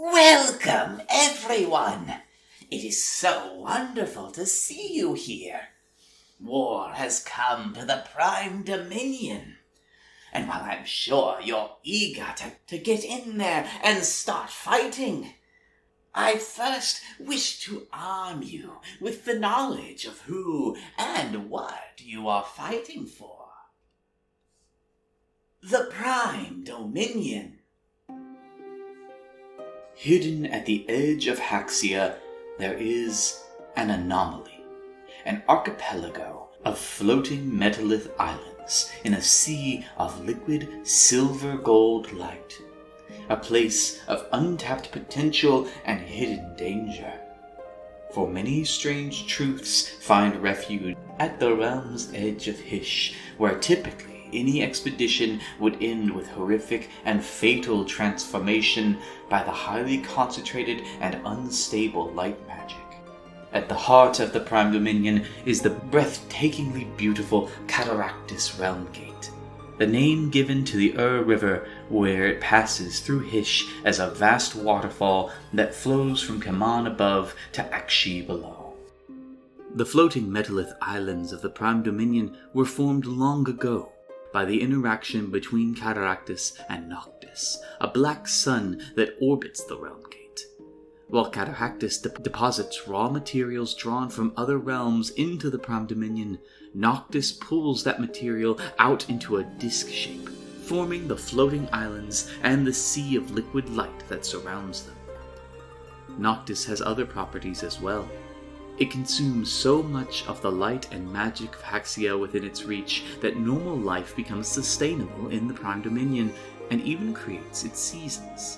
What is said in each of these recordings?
Welcome, everyone. It is so wonderful to see you here. War has come to the Prime Dominion. And while I'm sure you're eager to get in there and start fighting, I first wish to arm you with the knowledge of who and what you are fighting for. The Prime Dominion. Hidden at the edge of Haxia, there is an anomaly, an archipelago of floating metallith islands in a sea of liquid silver-gold light, a place of untapped potential and hidden danger. For many strange truths find refuge at the realm's edge of Hysh, where typically any expedition would end with horrific and fatal transformation by the highly concentrated and unstable light magic. At the heart of the Prime Dominion is the breathtakingly beautiful Cataractus Realm Gate, the name given to the River where it passes through Hysh as a vast waterfall that flows from Kaman above to Akshi below. The floating metallith islands of the Prime Dominion were formed long ago by the interaction between Cataractus and Noctis, a black sun that orbits the Realm Gate. While Cataractus deposits raw materials drawn from other realms into the Prime Dominion, Noctis pulls that material out into a disk shape, forming the floating islands and the sea of liquid light that surrounds them. Noctis has other properties as well. It consumes so much of the light and magic of Haxia within its reach that normal life becomes sustainable in the Prime Dominion and even creates its seasons.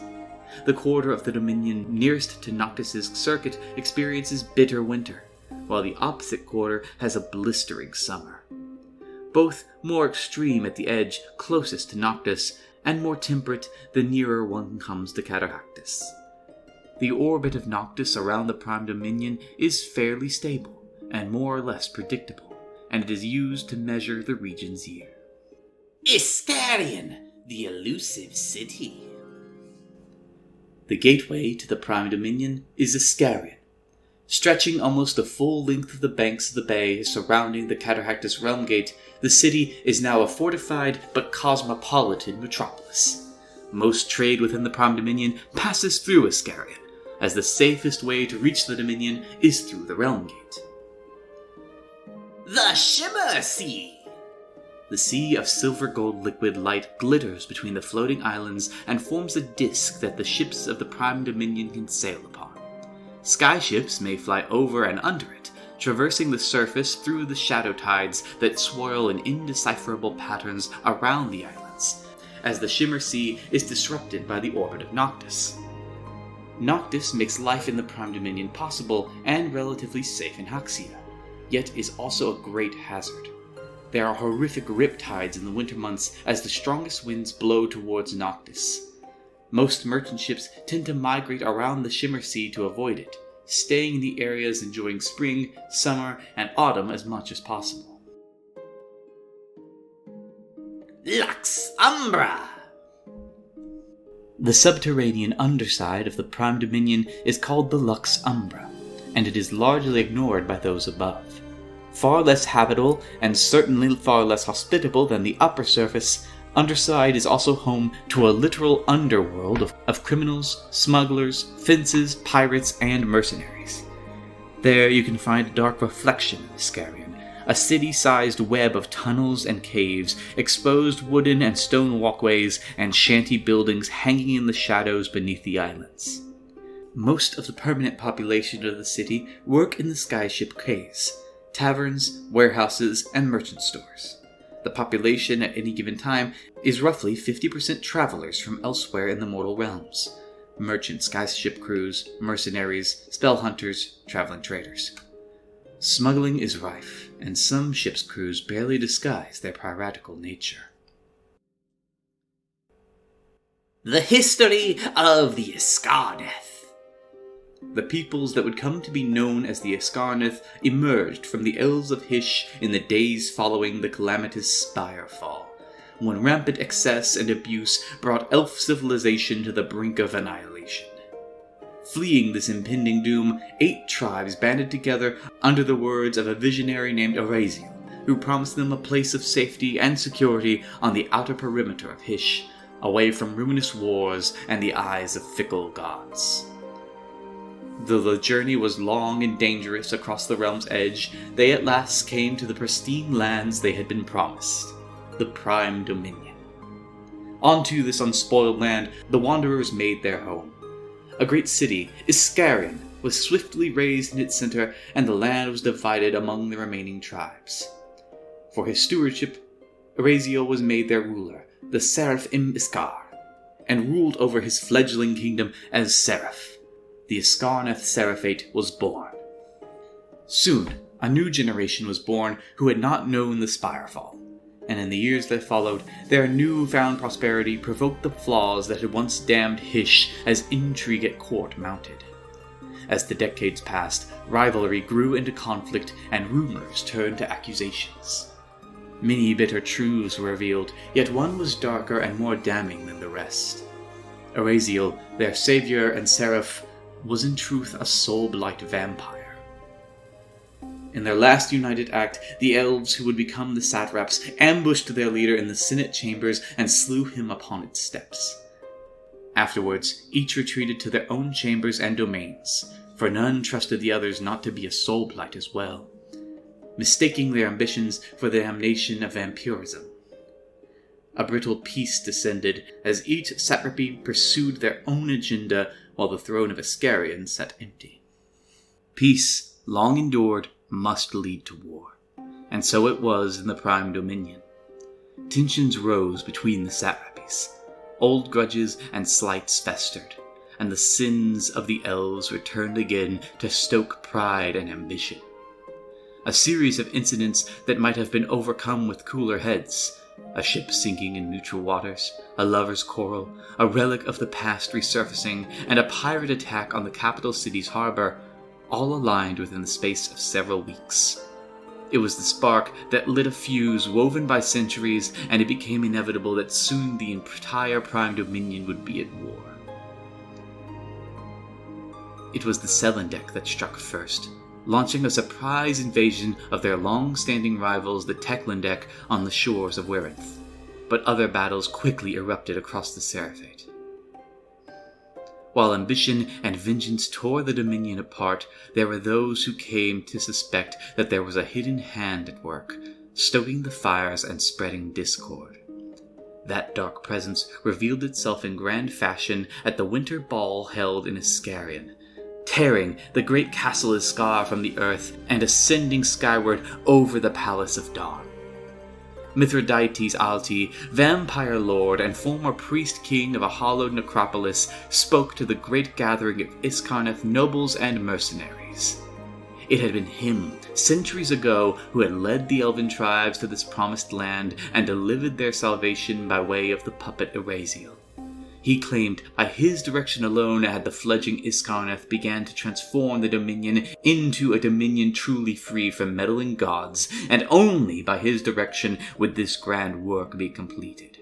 The quarter of the Dominion nearest to Noctis' circuit experiences bitter winter, while the opposite quarter has a blistering summer. Both more extreme at the edge closest to Noctis, and more temperate the nearer one comes to Cataractus. The orbit of Noctis around the Prime Dominion is fairly stable and more or less predictable, and it is used to measure the region's year. Iskarion, the elusive city. The gateway to the Prime Dominion is Iskarion. Stretching almost the full length of the banks of the bay surrounding the Cataractus Realm Gate, the city is now a fortified but cosmopolitan metropolis. Most trade within the Prime Dominion passes through Iskarion, as the safest way to reach the Dominion is through the Realm Gate. The Shimmer Sea! The sea of silver-gold liquid light glitters between the floating islands and forms a disk that the ships of the Prime Dominion can sail upon. Skyships may fly over and under it, traversing the surface through the shadow tides that swirl in indecipherable patterns around the islands, as the Shimmer Sea is disrupted by the orbit of Noctis. Noctis makes life in the Prime Dominion possible and relatively safe in Haxia, yet is also a great hazard. There are horrific riptides in the winter months as the strongest winds blow towards Noctis. Most merchant ships tend to migrate around the Shimmer Sea to avoid it, staying in the areas enjoying spring, summer, and autumn as much as possible. Lux Umbra! The subterranean underside of the Prime Dominion is called the Lux Umbra, and it is largely ignored by those above. Far less habitable, and certainly far less hospitable than the upper surface, underside is also home to a literal underworld of criminals, smugglers, fences, pirates, and mercenaries. There you can find a dark reflection of Iskarion, a city-sized web of tunnels and caves, exposed wooden and stone walkways, and shanty buildings hanging in the shadows beneath the islands. Most of the permanent population of the city work in the skyship quays, taverns, warehouses, and merchant stores. The population at any given time is roughly 50% travelers from elsewhere in the mortal realms. Merchant skyship crews, mercenaries, spell hunters, traveling traders. Smuggling is rife, and some ships' crews barely disguise their piratical nature. The history of the Iskarneth. The peoples that would come to be known as the Iskarneth emerged from the Elves of Hysh in the days following the calamitous Spire Fall, when rampant excess and abuse brought elf civilization to the brink of annihilation. Fleeing this impending doom, 8 tribes banded together under the words of a visionary named Eraziel, who promised them a place of safety and security on the outer perimeter of Hysh, away from ruinous wars and the eyes of fickle gods. Though the journey was long and dangerous across the realm's edge, they at last came to the pristine lands they had been promised, the Prime Dominion. Onto this unspoiled land, the wanderers made their home. A great city, Iskarion, was swiftly raised in its center, and the land was divided among the remaining tribes. For his stewardship, Eraziel was made their ruler, the Seraph Iskar, and ruled over his fledgling kingdom as Seraph. The Iskarnath Seraphate was born. Soon, a new generation was born who had not known the Spirefall, and in the years that followed, their newfound prosperity provoked the flaws that had once damned Hysh as intrigue at court mounted. As the decades passed, rivalry grew into conflict and rumors turned to accusations. Many bitter truths were revealed, yet one was darker and more damning than the rest. Eraziel, their savior and seraph, was in truth a soul-blight vampire. In their last united act, the elves who would become the satraps ambushed their leader in the Senate chambers and slew him upon its steps. Afterwards, each retreated to their own chambers and domains, for none trusted the others not to be a soul-blight as well, mistaking their ambitions for the damnation of vampirism. A brittle peace descended as each satrapy pursued their own agenda while the throne of Iskarion sat empty. Peace, long endured, must lead to war, and so it was in the Prime Dominion. Tensions rose between the satrapies. Old grudges and slights festered, and the sins of the elves returned again to stoke pride and ambition. A series of incidents that might have been overcome with cooler heads, a ship sinking in neutral waters, a lover's quarrel, a relic of the past resurfacing, and a pirate attack on the capital city's harbor, all aligned within the space of several weeks. It was the spark that lit a fuse woven by centuries, and it became inevitable that soon the entire Prime Dominion would be at war. It was the Selendek that struck first, launching a surprise invasion of their long-standing rivals, the Teklandek, on the shores of Wereth. But other battles quickly erupted across the Seraphate. While ambition and vengeance tore the Dominion apart, there were those who came to suspect that there was a hidden hand at work, stoking the fires and spreading discord. That dark presence revealed itself in grand fashion at the winter ball held in Iskarion, tearing the great castle Iskar from the earth and ascending skyward over the Palace of Dawn. Mithridates Alti, vampire lord and former priest-king of a hallowed necropolis, spoke to the great gathering of Iskarnath nobles and mercenaries. It had been him, centuries ago, who had led the elven tribes to this promised land and delivered their salvation by way of the puppet Eraziel. He claimed by his direction alone had the fledgling Iskarnath began to transform the Dominion into a Dominion truly free from meddling gods, and only by his direction would this grand work be completed.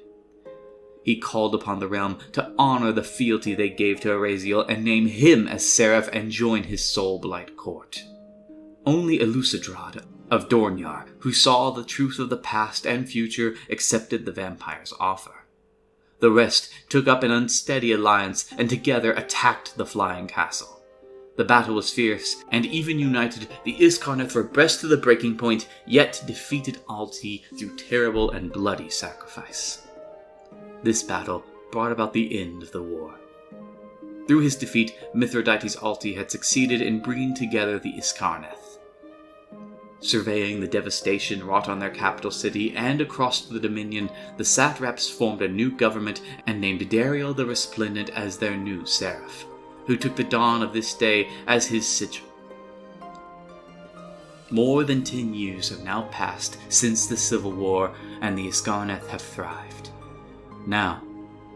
He called upon the realm to honor the fealty they gave to Eraziel and name him as Seraph and join his soul-blight court. Only Elucidrad of Dornyar, who saw the truth of the past and future, accepted the vampire's offer. The rest took up an unsteady alliance and together attacked the flying castle. The battle was fierce, and even united, the Iskarnath were pressed to the breaking point, yet defeated Alti through terrible and bloody sacrifice. This battle brought about the end of the war. Through his defeat, Mithridates Alti had succeeded in bringing together the Iskarnath. Surveying the devastation wrought on their capital city and across the Dominion, the satraps formed a new government and named Dariel the Resplendent as their new seraph, who took the dawn of this day as his sigil. More than 10 years have now passed since the Civil War, and the Iskarnath have thrived. Now,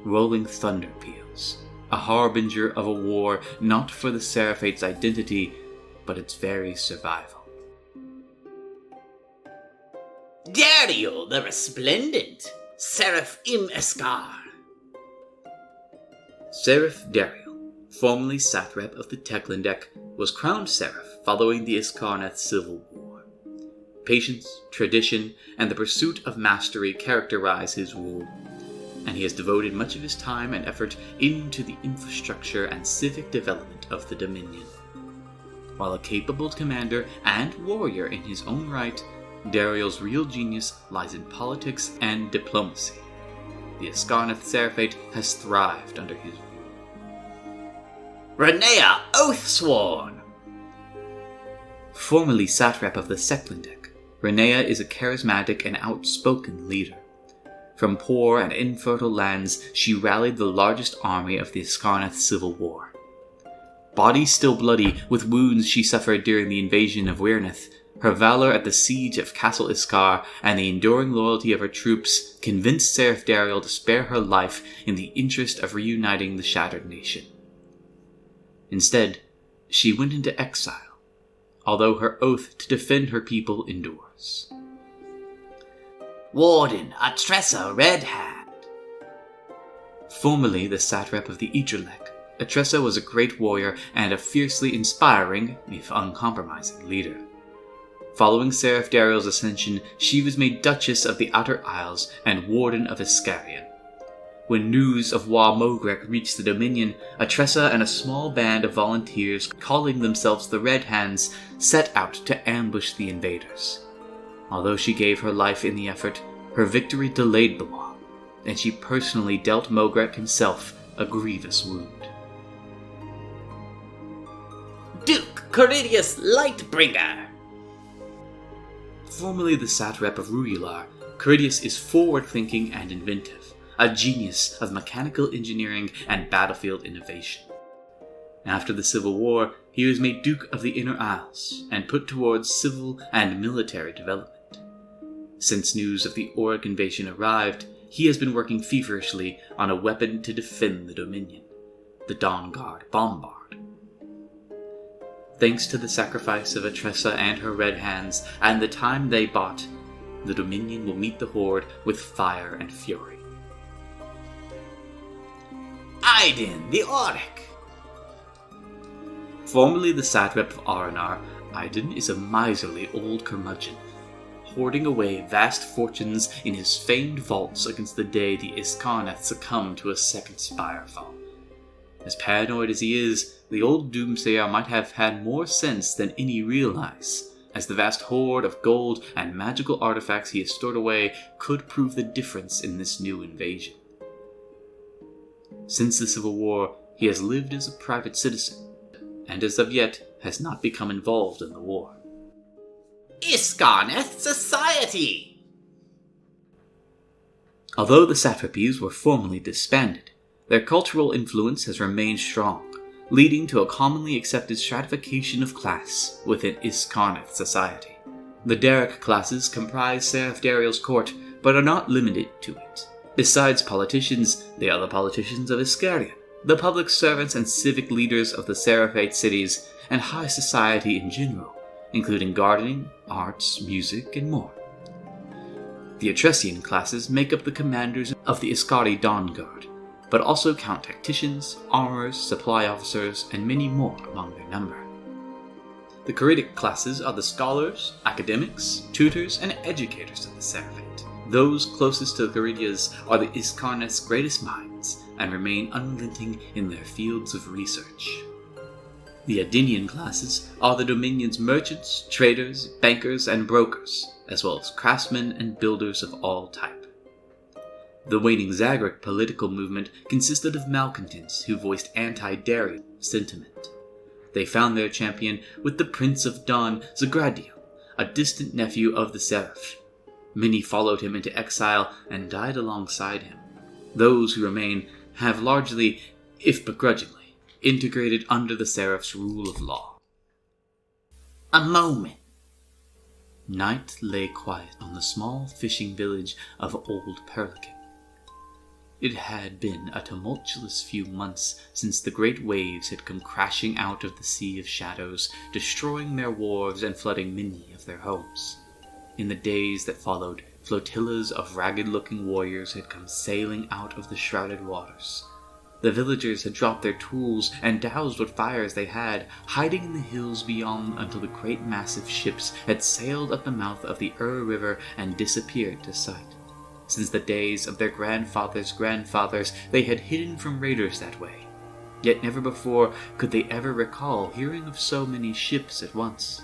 rolling thunder peals, a harbinger of a war not for the Seraphate's identity, but its very survival. Dariel the Resplendent, Seraph Iskar. Seraph Dariel, formerly satrap of the Teklendek, was crowned seraph following the Iskarnath Civil War. Patience, tradition, and the pursuit of mastery characterize his rule, and he has devoted much of his time and effort into the infrastructure and civic development of the Dominion. While a capable commander and warrior in his own right, Dariel's real genius lies in politics and diplomacy. The Iskarnath Seraphate has thrived under his rule. Renea Oathsworn! Formerly satrap of the Seklendek, Renea is a charismatic and outspoken leader. From poor and infertile lands, she rallied the largest army of the Iskarnath Civil War. Body still bloody with wounds she suffered during the invasion of Wyrnith, her valor at the siege of Castle Iskar and the enduring loyalty of her troops convinced Seraph Dariel to spare her life in the interest of reuniting the shattered nation. Instead, she went into exile, although her oath to defend her people endures. Warden Atressa Redhand. Formerly the satrap of the Idrelek, Atressa was a great warrior and a fiercely inspiring, if uncompromising, leader. Following Seraph Dariel's ascension, she was made Duchess of the Outer Isles and Warden of Iskarion. When news of Wa Mogrek reached the Dominion, Atressa and a small band of volunteers calling themselves the Red Hands set out to ambush the invaders. Although she gave her life in the effort, her victory delayed the Wa, and she personally dealt Mogrek himself a grievous wound. Duke Coridius Lightbringer. Formerly the satrap of Ruular, Coridius is forward-thinking and inventive, a genius of mechanical engineering and battlefield innovation. After the Civil War, he was made Duke of the Inner Isles and put towards civil and military development. Since news of the Auric invasion arrived, he has been working feverishly on a weapon to defend the Dominion, the Dawnguard Bombard. Thanks to the sacrifice of Atressa and her Red Hands and the time they bought, the Dominion will meet the Horde with fire and fury. Aiden the Auric. Formerly the satrap of Aranar, Aiden is a miserly old curmudgeon, hoarding away vast fortunes in his famed vaults against the day the Iskarnath succumb to a second Spirefall. As paranoid as he is, the old doomsayer might have had more sense than any realize, as the vast hoard of gold and magical artifacts he has stored away could prove the difference in this new invasion. Since the Civil War, he has lived as a private citizen, and as of yet has not become involved in the war. Iskarnath Society. Although the satrapies were formally disbanded, their cultural influence has remained strong, leading to a commonly accepted stratification of class within Iskarnath society. The Derek classes comprise Seraph Dariel's court, but are not limited to it. Besides politicians, they are the politicians of Iskarion, the public servants and civic leaders of the Seraphite cities, and high society in general, including gardening, arts, music, and more. The Atressian classes make up the commanders of the Iskari Dawnguard, but also count tacticians, armorers, supply officers, and many more among their number. The Coridic classes are the scholars, academics, tutors, and educators of the Seraphite. Those closest to the Coridias are the Iskarnath's greatest minds, and remain unrelenting in their fields of research. The Adinian classes are the Dominion's merchants, traders, bankers, and brokers, as well as craftsmen and builders of all type. The waning Zagric political movement consisted of malcontents who voiced anti-Darian sentiment. They found their champion with the Prince of Dawn, Zagradiel, a distant nephew of the Seraph. Many followed him into exile and died alongside him. Those who remain have largely, if begrudgingly, integrated under the Seraph's rule of law. A moment. Night lay quiet on the small fishing village of Old Perlican. It had been a tumultuous few months since the great waves had come crashing out of the Sea of Shadows, destroying their wharves and flooding many of their homes. In the days that followed, flotillas of ragged-looking warriors had come sailing out of the shrouded waters. The villagers had dropped their tools and doused what fires they had, hiding in the hills beyond until the great massive ships had sailed up the mouth of the River and disappeared to sight. Since the days of their grandfathers' grandfathers, they had hidden from raiders that way. Yet never before could they ever recall hearing of so many ships at once.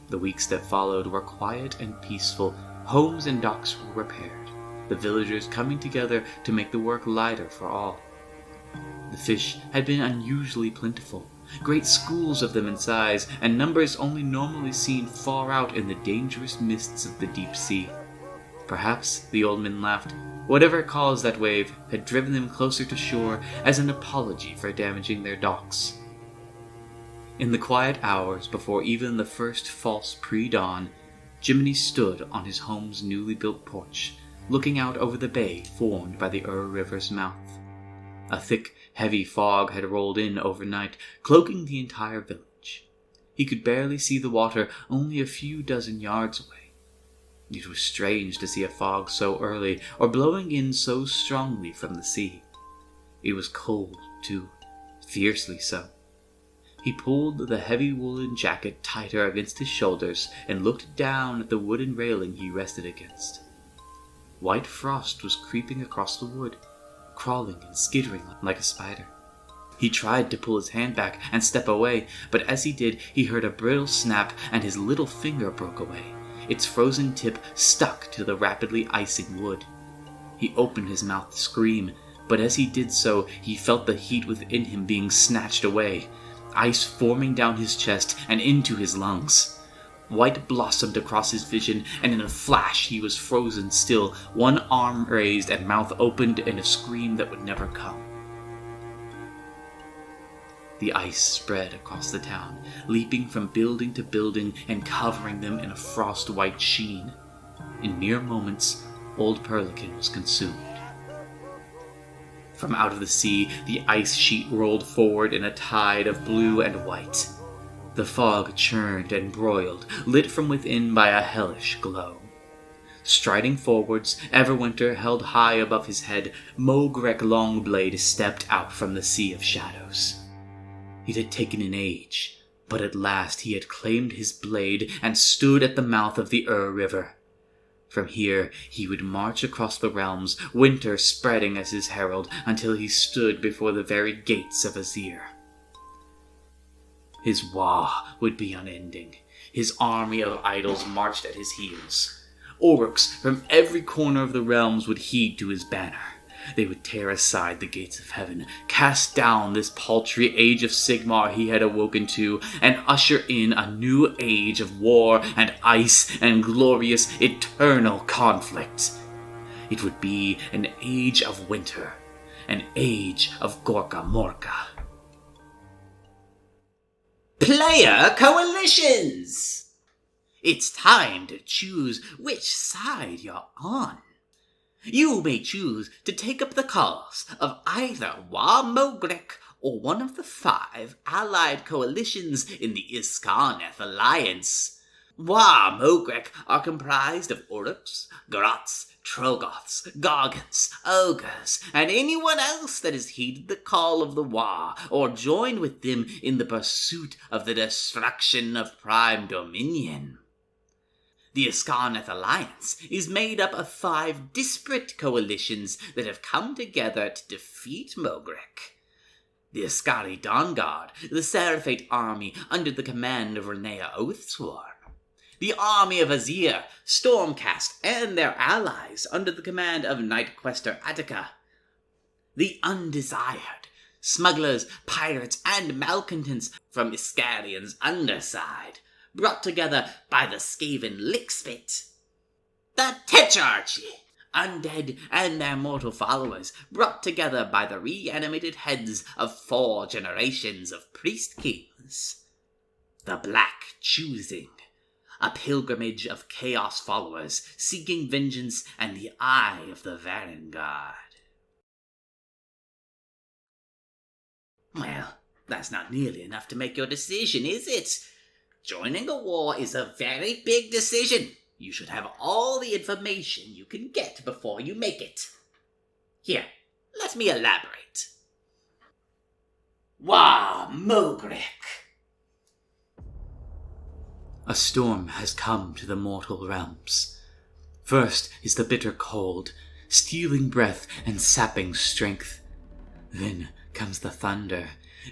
The weeks that followed were quiet and peaceful. Homes and docks were repaired, the villagers coming together to make the work lighter for all. The fish had been unusually plentiful, great schools of them in size, and numbers only normally seen far out in the dangerous mists of the deep sea. Perhaps, the old man laughed, whatever caused that wave had driven them closer to shore as an apology for damaging their docks. In the quiet hours before even the first false pre-dawn, Jiminy stood on his home's newly built porch, looking out over the bay formed by the River's mouth. A thick, heavy fog had rolled in overnight, cloaking the entire village. He could barely see the water only a few dozen yards away. It was strange to see a fog so early, or blowing in so strongly from the sea. It was cold, too, fiercely so. He pulled the heavy woolen jacket tighter against his shoulders and looked down at the wooden railing he rested against. White frost was creeping across the wood, crawling and skittering like a spider. He tried to pull his hand back and step away, but as he did, he heard a brittle snap and his little finger broke away. Its frozen tip stuck to the rapidly icing wood. He opened his mouth to scream, but as he did so, he felt the heat within him being snatched away, ice forming down his chest and into his lungs. White blossomed across his vision, and in a flash he was frozen still, one arm raised and mouth opened in a scream that would never come. The ice spread across the town, leaping from building to building and covering them in a frost-white sheen. In mere moments, old Perlican was consumed. From out of the sea, the ice sheet rolled forward in a tide of blue and white. The fog churned and broiled, lit from within by a hellish glow. Striding forwards, Everwinter held high above his head, Mogrek Longblade stepped out from the sea of shadows. It had taken an age, but at last he had claimed his blade and stood at the mouth of the River. From here he would march across the realms, winter spreading as his herald, until he stood before the very gates of Azir. His Wa would be unending. His army of idols marched at his heels. Orcs from every corner of the realms would heed to his banner. They would tear aside the gates of heaven, cast down this paltry age of Sigmar he had awoken to, and usher in a new age of war and ice and glorious eternal conflict. It would be an age of winter, an age of Gorka Morka. Player coalitions! It's time to choose which side you're on. You may choose to take up the cause of either Wa Mogrek or one of the 5 allied coalitions in the Iskarneth Alliance. Wa Mogrek are comprised of Orcs, Grots, Trogoths, Gargants, Ogres, and anyone else that has heeded the call of the Wa or joined with them in the pursuit of the destruction of Prime Dominion. The Iskarneth Alliance is made up of 5 disparate coalitions that have come together to defeat Mogrek. The Iskari Dawnguard, the Seraphate army under the command of Renea Oathsworn. The army of Azir, Stormcast, and their allies under the command of Night Quester Attica. The Undesired, smugglers, pirates, and malcontents from Iskarion's underside, brought together by the Skaven Lickspit. The Tetrarchy, undead and their mortal followers, brought together by the reanimated heads of 4 generations of priest kings. The Black Choosing, a pilgrimage of chaos followers seeking vengeance and the eye of the Vanguard. Well, that's not nearly enough to make your decision, is it? Joining a war is a very big decision. You should have all the information you can get before you make it. Here, Let me elaborate. Wah, Mogric! A storm has come to the mortal realms. First is the bitter cold, stealing breath and sapping strength. Then comes the thunder,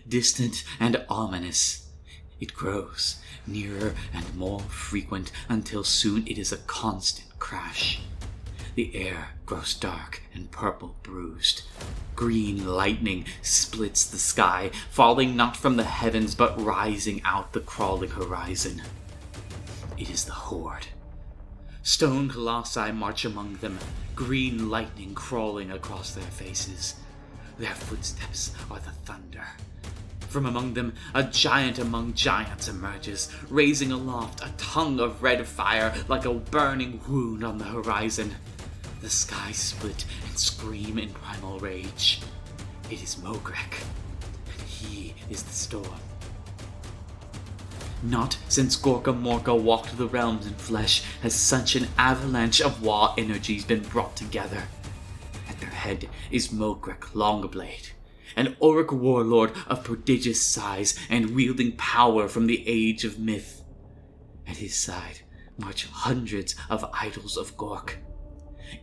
distant and ominous. It grows nearer and more frequent until soon it is a constant crash. The air grows dark and purple bruised. Green lightning splits the sky, falling not from the heavens but rising out the crawling horizon. It is the Horde. Stone colossi march among them, green lightning crawling across their faces. Their footsteps are the thunder. From among them, a giant among giants emerges, raising aloft a tongue of red fire like a burning wound on the horizon. The sky split and scream in primal rage. It is Mogric, and he is the storm. Not since Gorka Morka walked the realms in flesh has such an avalanche of Wa energies been brought together. At their head is Mogric Longblade, an Auric warlord of prodigious size and wielding power from the age of myth. At his side march hundreds of idols of Gork.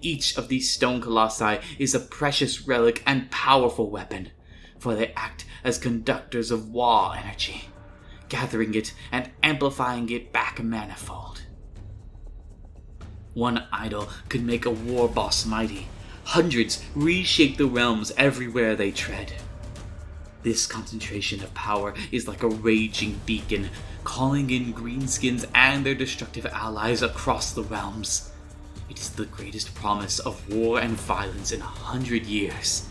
Each of these stone colossi is a precious relic and powerful weapon, for they act as conductors of Wa energy, gathering it and amplifying it back manifold. One idol could make a war boss mighty. Hundreds reshape the realms everywhere they tread. This concentration of power is like a raging beacon, calling in greenskins and their destructive allies across the realms. It is the greatest promise of war and violence in 100 years,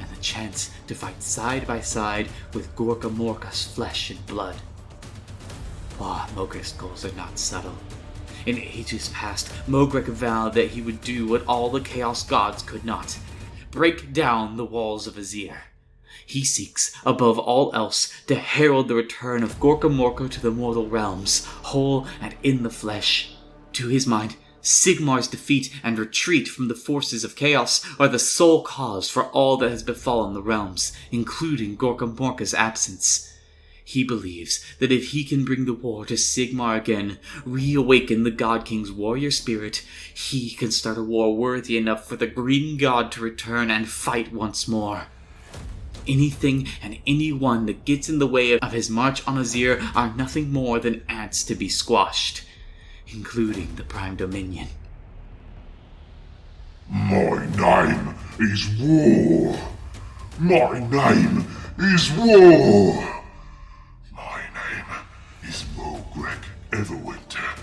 and the chance to fight side by side with Gorka Morka's flesh and blood. Mogric's goals are not subtle. In ages past, Mogric vowed that he would do what all the Chaos Gods could not: break down the walls of Azir. He seeks, above all else, to herald the return of Gorka Morka to the mortal realms, whole and in the flesh. To his mind, Sigmar's defeat and retreat from the forces of chaos are the sole cause for all that has befallen the realms, including Gorka Morka's absence. He believes that if he can bring the war to Sigmar again, reawaken the God King's warrior spirit, he can start a war worthy enough for the Green God to return and fight once more. Anything and anyone that gets in the way of his march on Azir are nothing more than ants to be squashed, including the Prime Dominion. My name is War. My name is War. My name is Mogric Everwinter.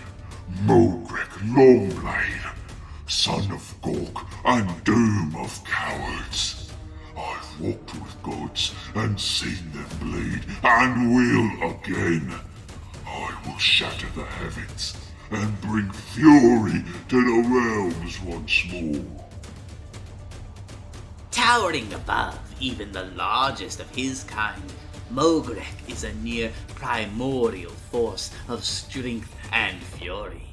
Mogric Longblade, son of Gork and doom of cowards. I've walked with gods and seen them bleed, and will again. I will shatter the heavens and bring fury to the realms once more. Towering above even the largest of his kind, Mogric is a near primordial force of strength and fury.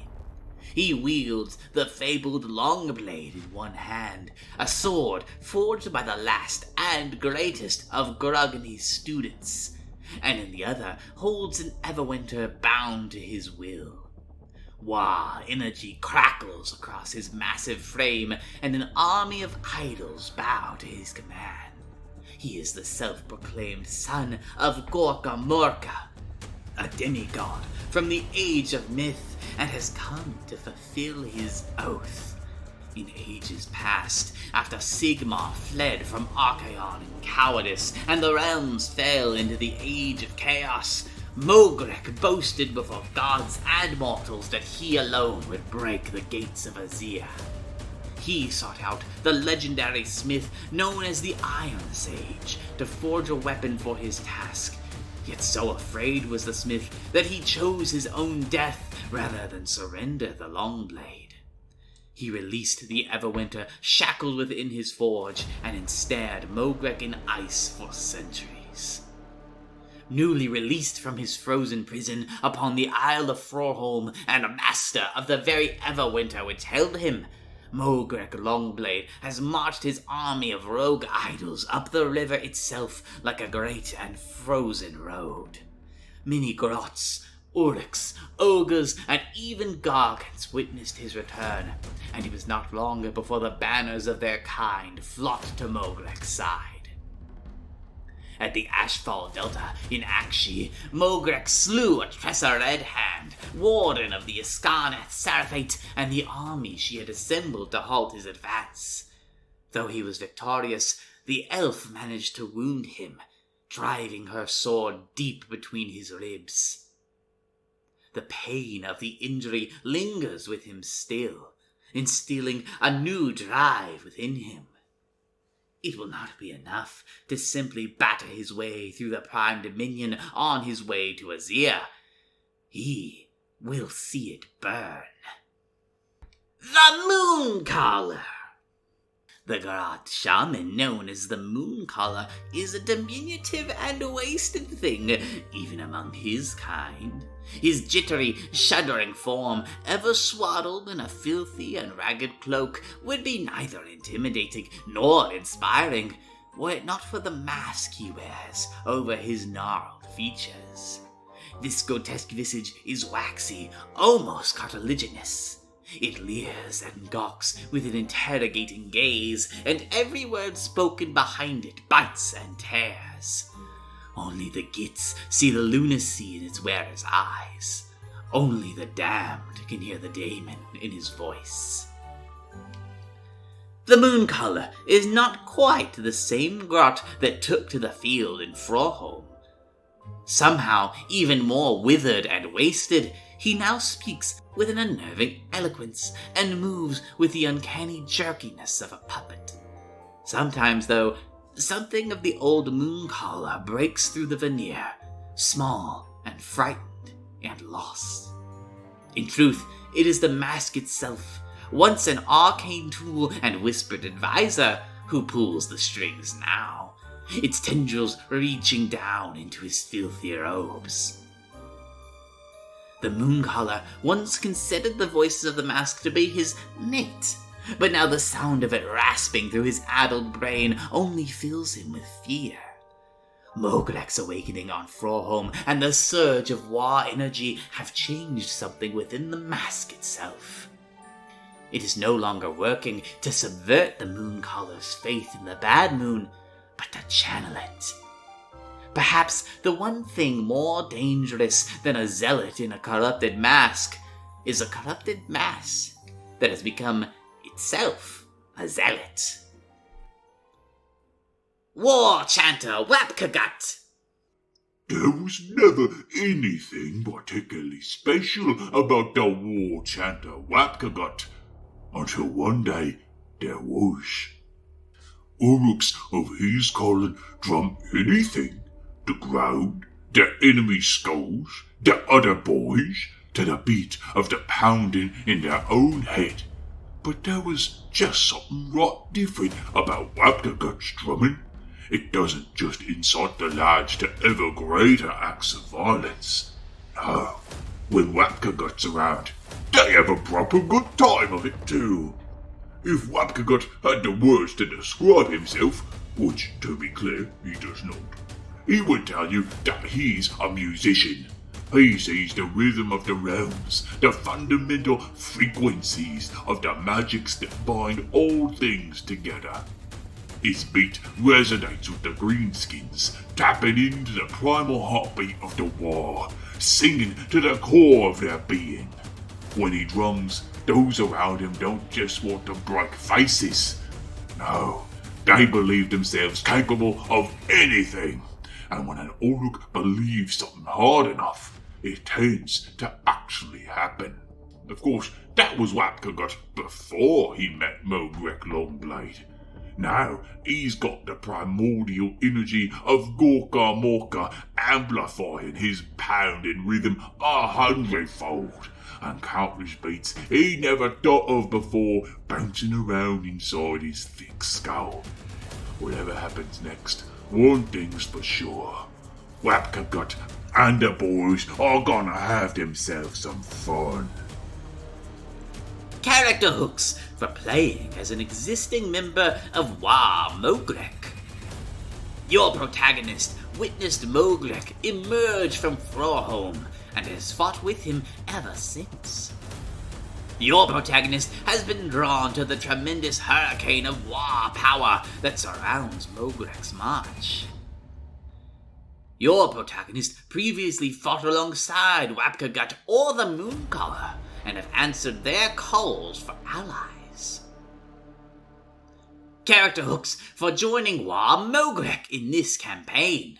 He wields the fabled Longblade in one hand, a sword forged by the last and greatest of Grogny's students, and in the other holds an Everwinter bound to his will. Wa energy crackles across his massive frame, and an army of idols bow to his command. He is the self-proclaimed son of Gorka Morka, a demigod from the age of myth, and has come to fulfill his oath. In ages past, after Sigmar fled from Archaon in cowardice, and the realms fell into the age of chaos, Mogric boasted before gods and mortals that he alone would break the gates of Azir. He sought out the legendary smith known as the Iron Sage to forge a weapon for his task. Yet so afraid was the smith that he chose his own death rather than surrender the Longblade. He released the Everwinter shackled within his forge and ensnared Mogric in ice for centuries. Newly released from his frozen prison upon the Isle of Frorholm and master of the very Everwinter which held him, Mogrek Longblade has marched his army of rogue idols up the river itself like a great and frozen road. Many grots, Uruks, ogres, and even gargants witnessed his return, and it was not long before the banners of their kind flocked to Mogrek's side. At the Ashfall Delta in Akshi, Mogrek slew a Tressa Red Hand, warden of the Iskarnath Seraphate, and the army she had assembled to halt his advance. Though he was victorious, the elf managed to wound him, driving her sword deep between his ribs. The pain of the injury lingers with him still, instilling a new drive within him. It will not be enough to simply batter his way through the Prime Dominion on his way to Azir. He will see it burn. The Mooncaller! The Grot shaman known as the Mooncaller is a diminutive and wasted thing, even among his kind. His jittery, shuddering form, ever swaddled in a filthy and ragged cloak, would be neither intimidating nor inspiring, were it not for the mask he wears over his gnarled features. This grotesque visage is waxy, almost cartilaginous. It leers and gawks with an interrogating gaze, and every word spoken behind it bites and tears. Only the Gits see the lunacy in its wearer's eyes. Only the damned can hear the daemon in his voice. The Mooncaller is not quite the same grot that took to the field in Froholm. Somehow, even more withered and wasted, he now speaks with an unnerving eloquence and moves with the uncanny jerkiness of a puppet. Sometimes, though, something of the old Mooncaller breaks through the veneer, small and frightened and lost. In truth, it is the mask itself, once an arcane tool and whispered advisor, who pulls the strings now, its tendrils reaching down into his filthy robes. The Mooncaller once considered the voices of the mask to be his mate, but now the sound of it rasping through his addled brain only fills him with fear. Mogrek's awakening on Froholm and the surge of war energy have changed something within the mask itself. It is no longer working to subvert the Mooncaller's faith in the Bad Moon, but to channel it. Perhaps the one thing more dangerous than a zealot in a corrupted mask is a corrupted mask that has become itself a zealot. War Chanter Wapkagut! There was never anything particularly special about the War Chanter Wapkagut, until one day there was. Uruks of his calling drum anything, the ground, the enemy skulls, the other boys, to the beat of the pounding in their own head. But there was just something right different about Wapkagut's drumming. It doesn't just incite the lads to ever greater acts of violence. No, when Wapkagut's around, they have a proper good time of it too. If Wapkagut had the words to describe himself, which, to be clear, he does not, he would tell you that he's a musician. He sees the rhythm of the realms, the fundamental frequencies of the magics that bind all things together. His beat resonates with the greenskins, tapping into the primal heartbeat of the war, singing to the core of their being. When he drums, those around him don't just want to break faces. No, they believe themselves capable of anything. And when an Uruk believes something hard enough, it tends to actually happen. Of course, that was Wapkagut before he met Mogrek Longblade. Now, he's got the primordial energy of Gorka Morka amplifying his pounding rhythm 100-fold, and countless beats he never thought of before bouncing around inside his thick skull. Whatever happens next, one thing's for sure. Wapkagut and the boys are gonna have themselves some fun. character hooks for playing as an existing member of Wa Mogrek. Your protagonist witnessed Mogrek emerge from Frorholm and has fought with him ever since. Your protagonist has been drawn to the tremendous hurricane of Wa power that surrounds Mogrek's march. Your protagonist previously fought alongside Wapkagut or the Mooncaller and have answered their calls for allies. Character hooks for joining Wa Mogrek in this campaign.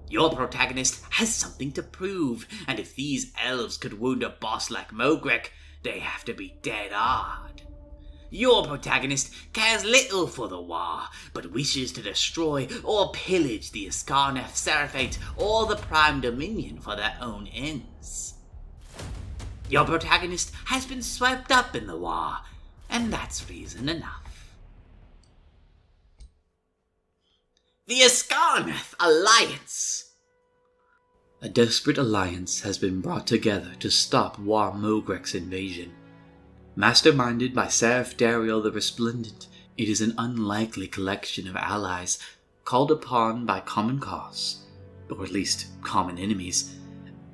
Your protagonist has something to prove, and if these elves could wound a boss like Mogrek, they have to be dead hard. Your protagonist cares little for the Wa, but wishes to destroy or pillage the Iskarneth Seraphate or the Prime Dominion for their own ends. Your protagonist has been swept up in the Wa, and that's reason enough. The Iskarneth Alliance. A desperate alliance has been brought together to stop Wa Mogrek's invasion. Masterminded by Seraph Dariel the Resplendent, it is an unlikely collection of allies called upon by common cause, or at least common enemies.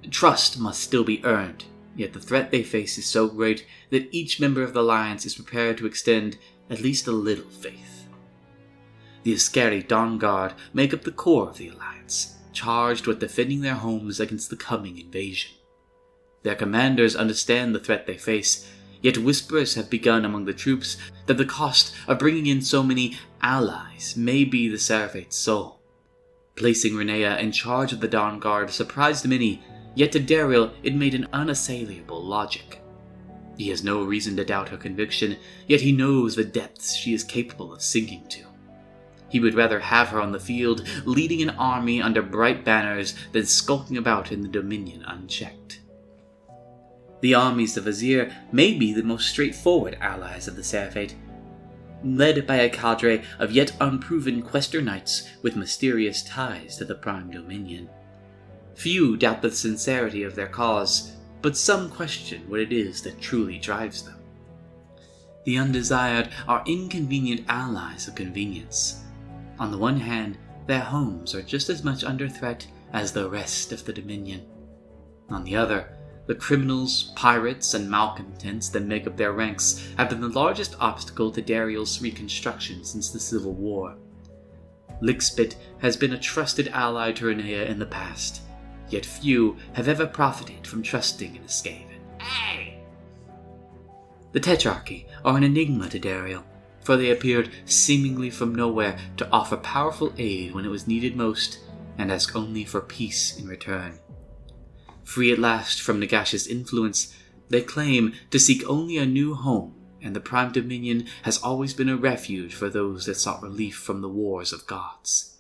Trust must still be earned, yet the threat they face is so great that each member of the alliance is prepared to extend at least a little faith. The Iskari Dawn Guard make up the core of the alliance, charged with defending their homes against the coming invasion. Their commanders understand the threat they face, yet whispers have begun among the troops that the cost of bringing in so many allies may be the Seraphate's soul. Placing Renea in charge of the Dawn Guard surprised many, yet to Dariel it made an unassailable logic. He has no reason to doubt her conviction, yet he knows the depths she is capable of sinking to. He would rather have her on the field, leading an army under bright banners, than skulking about in the Dominion unchecked. The armies of Azir may be the most straightforward allies of the Seraphate, led by a cadre of yet unproven Quester Knights with mysterious ties to the Prime Dominion. Few doubt the sincerity of their cause, but some question what it is that truly drives them. The undesired are inconvenient allies of convenience. On the one hand, their homes are just as much under threat as the rest of the Dominion. On the other, the criminals, pirates, and malcontents that make up their ranks have been the largest obstacle to Dariel's reconstruction since the Civil War. Lixbit has been a trusted ally to Renea in the past, yet few have ever profited from trusting in Skaven. Hey! The Tetrarchy are an enigma to Dariel, for they appeared seemingly from nowhere to offer powerful aid when it was needed most, and ask only for peace in return. Free at last from Nagash's influence, they claim to seek only a new home, and the Prime Dominion has always been a refuge for those that sought relief from the wars of gods.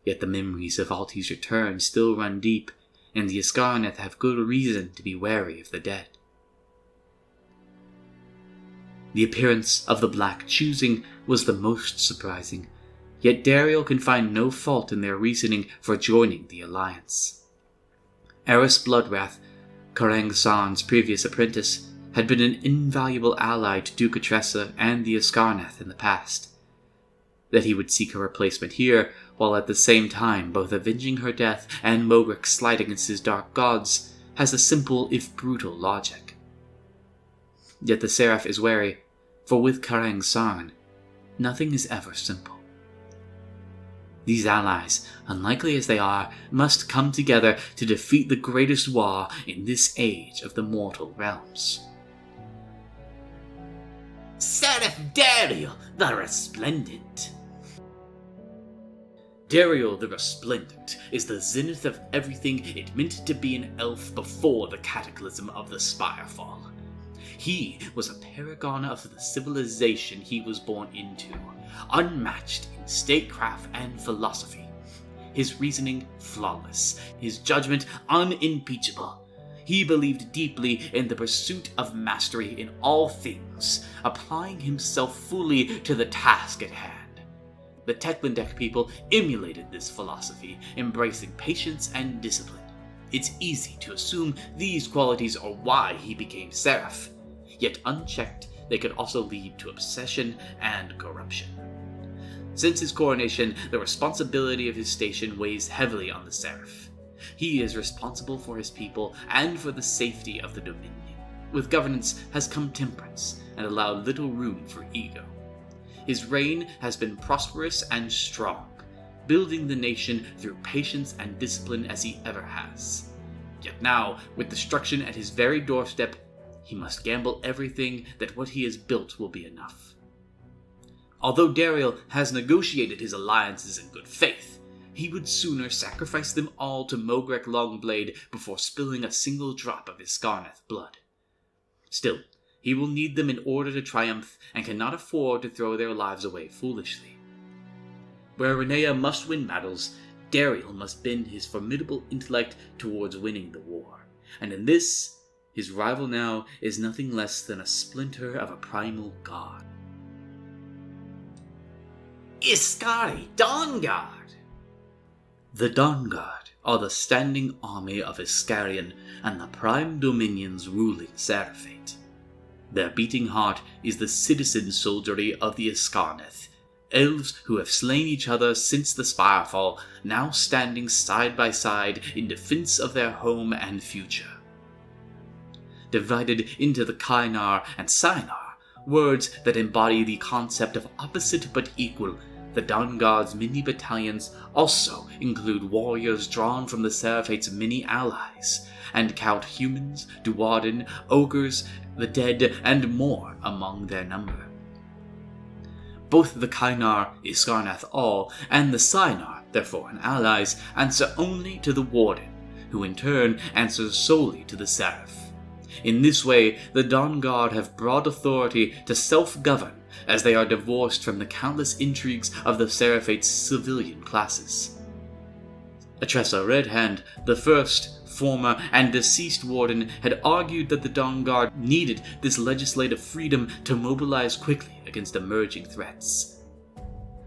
Yet the memories of Alti's return still run deep, and the Iskarneth have good reason to be wary of the dead. The appearance of the Black Choosing was the most surprising, yet Dariel can find no fault in their reasoning for joining the alliance. Eris Bloodwrath, Karang San's previous apprentice, had been an invaluable ally to Duke Atressa and the Iskarneth in the past. That he would seek a replacement here, while at the same time both avenging her death and Mogrek's slight against his dark gods, has a simple if brutal logic. Yet the Seraph is wary, for with Karang San, nothing is ever simple. These allies, unlikely as they are, must come together to defeat the greatest Wa in this age of the mortal realms. Seraph Dariel the Resplendent. Dariel the Resplendent is the zenith of everything it meant to be an elf before the cataclysm of the Spirefall. He was a paragon of the civilization he was born into, unmatched in statecraft and philosophy. His reasoning flawless, his judgment unimpeachable. He believed deeply in the pursuit of mastery in all things, applying himself fully to the task at hand. The Teklandek people emulated this philosophy, embracing patience and discipline. It's easy to assume these qualities are why he became Seraph. yet unchecked, they could also lead to obsession and corruption. Since his coronation, the responsibility of his station weighs heavily on the Seraph. He is responsible for his people and for the safety of the Dominion. With governance has come temperance, and allowed little room for ego. His reign has been prosperous and strong, building the nation through patience and discipline as he ever has. Yet now, with destruction at his very doorstep, he must gamble everything that what he has built will be enough. Although Dariel has negotiated his alliances in good faith, he would sooner sacrifice them all to Mogrek Longblade before spilling a single drop of his Skarnath blood. Still, he will need them in order to triumph, and cannot afford to throw their lives away foolishly. Where Renea must win battles, Dariel must bend his formidable intellect towards winning the war, and in this, his rival now is nothing less than a splinter of a primal god. Iskari Dawnguard! The Dawnguard are the standing army of Iskarion and the Prime Dominion's ruling Seraphate. Their beating heart is the citizen soldiery of the Iskarnath, elves who have slain each other since the Spirefall, now standing side by side in defense of their home and future. Divided into the Kynar and Sinar, words that embody the concept of opposite but equal, the Dawnguard's many battalions also include warriors drawn from the Seraphate's many allies, and count humans, Duardin, ogres, the dead, and more among their number. Both the Kynar, Iskarnath all, and the Sinar, their foreign allies, answer only to the Warden, who in turn answers solely to the Seraph. In this way, the Dawnguard have broad authority to self-govern, as they are divorced from the countless intrigues of the Seraphate's civilian classes. Atressa Redhand, the first, former, and deceased warden, had argued that the Dawnguard needed this legislative freedom to mobilize quickly against emerging threats.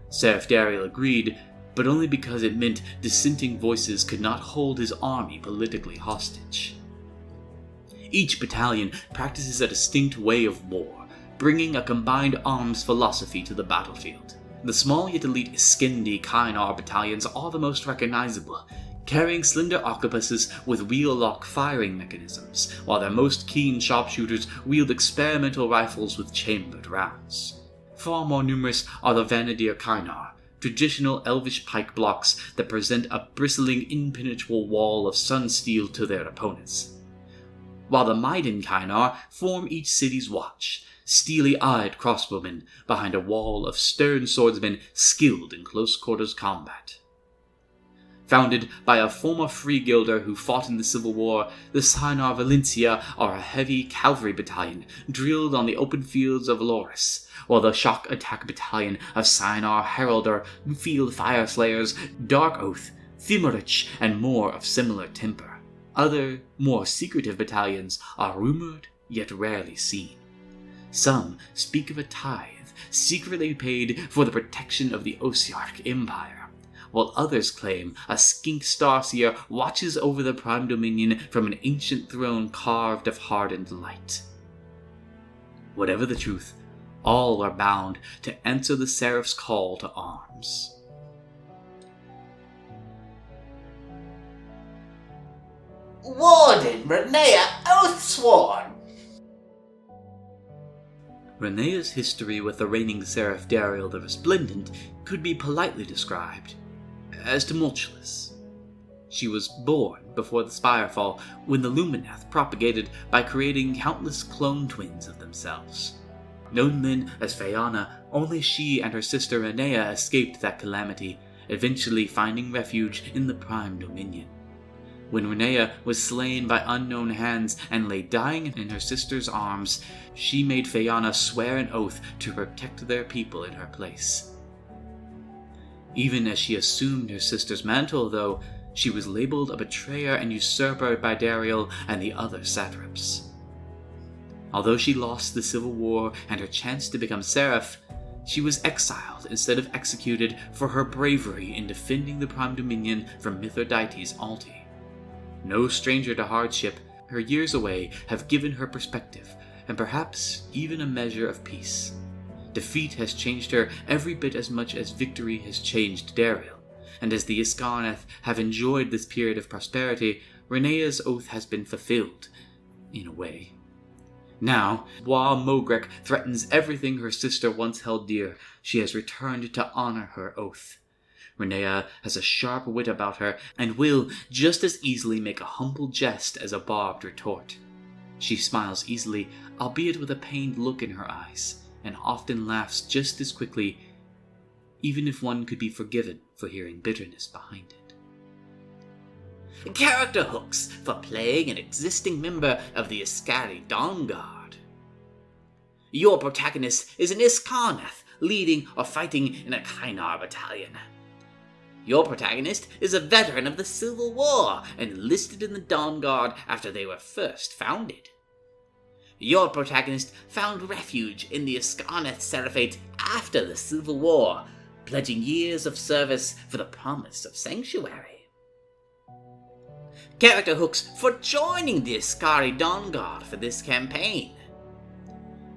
Seraph Dariel agreed, but only because it meant dissenting voices could not hold his army politically hostage. Each battalion practices a distinct way of war, bringing a combined arms philosophy to the battlefield. The small yet elite Iskindi Kynar battalions are the most recognizable, carrying slender arquebuses with wheel-lock firing mechanisms, while their most keen sharpshooters wield experimental rifles with chambered rounds. Far more numerous are the Vanadir Kynar, traditional elvish pike blocks that present a bristling, impenetrable wall of sun steel to their opponents. While the Maiden Kynar form each city's watch, steely-eyed crossbowmen behind a wall of stern swordsmen skilled in close-quarters combat. Founded by a former free-guilder who fought in the Civil War, the Sinar Valencia are a heavy cavalry battalion drilled on the open fields of Loris, while the Shock Attack Battalion of Sinar Heraldar, Field Fire Slayers, Dark Oath, Thimerich, and more of similar temper. Other, more secretive battalions are rumored, yet rarely seen. Some speak of a tithe secretly paid for the protection of the Osiarch Empire, while others claim a skink starseer watches over the Prime Dominion from an ancient throne carved of hardened light. Whatever the truth, all are bound to answer the Seraph's call to arms. Warden Renea Oathsworn! Renea's history with the reigning Seraph Dariel the Resplendent could be politely described as tumultuous. She was born before the Spirefall, when the Luminath propagated by creating countless clone twins of themselves. Known then as Fayana, only she and her sister Renea escaped that calamity, eventually finding refuge in the Prime Dominion. When Renea was slain by unknown hands and lay dying in her sister's arms, she made Fayana swear an oath to protect their people in her place. Even as she assumed her sister's mantle, though, she was labeled a betrayer and usurper by Dariel and the other satraps. Although she lost the Civil War and her chance to become Seraph, she was exiled instead of executed for her bravery in defending the Prime Dominion from Mithridates' Alti. No stranger to hardship, her years away have given her perspective, and perhaps even a measure of peace. Defeat has changed her every bit as much as victory has changed Dariel, and as the Iskarnath have enjoyed this period of prosperity, Renea's oath has been fulfilled, in a way. Now, while Mogrek threatens everything her sister once held dear, she has returned to honor her oath. Renea has a sharp wit about her, and will just as easily make a humble jest as a barbed retort. She smiles easily, albeit with a pained look in her eyes, and often laughs just as quickly, even if one could be forgiven for hearing bitterness behind it. Character hooks for playing an existing member of the Iskari Dawn Guard. Your protagonist is an Iskarnath, leading or fighting in a Kainar battalion. Your protagonist is a veteran of the Civil War, enlisted in the Dawn Guard after they were first founded. Your protagonist found refuge in the Iskarnath Seraphate after the Civil War, pledging years of service for the promise of sanctuary. Character hooks for joining the Iskari Dawn Guard for this campaign.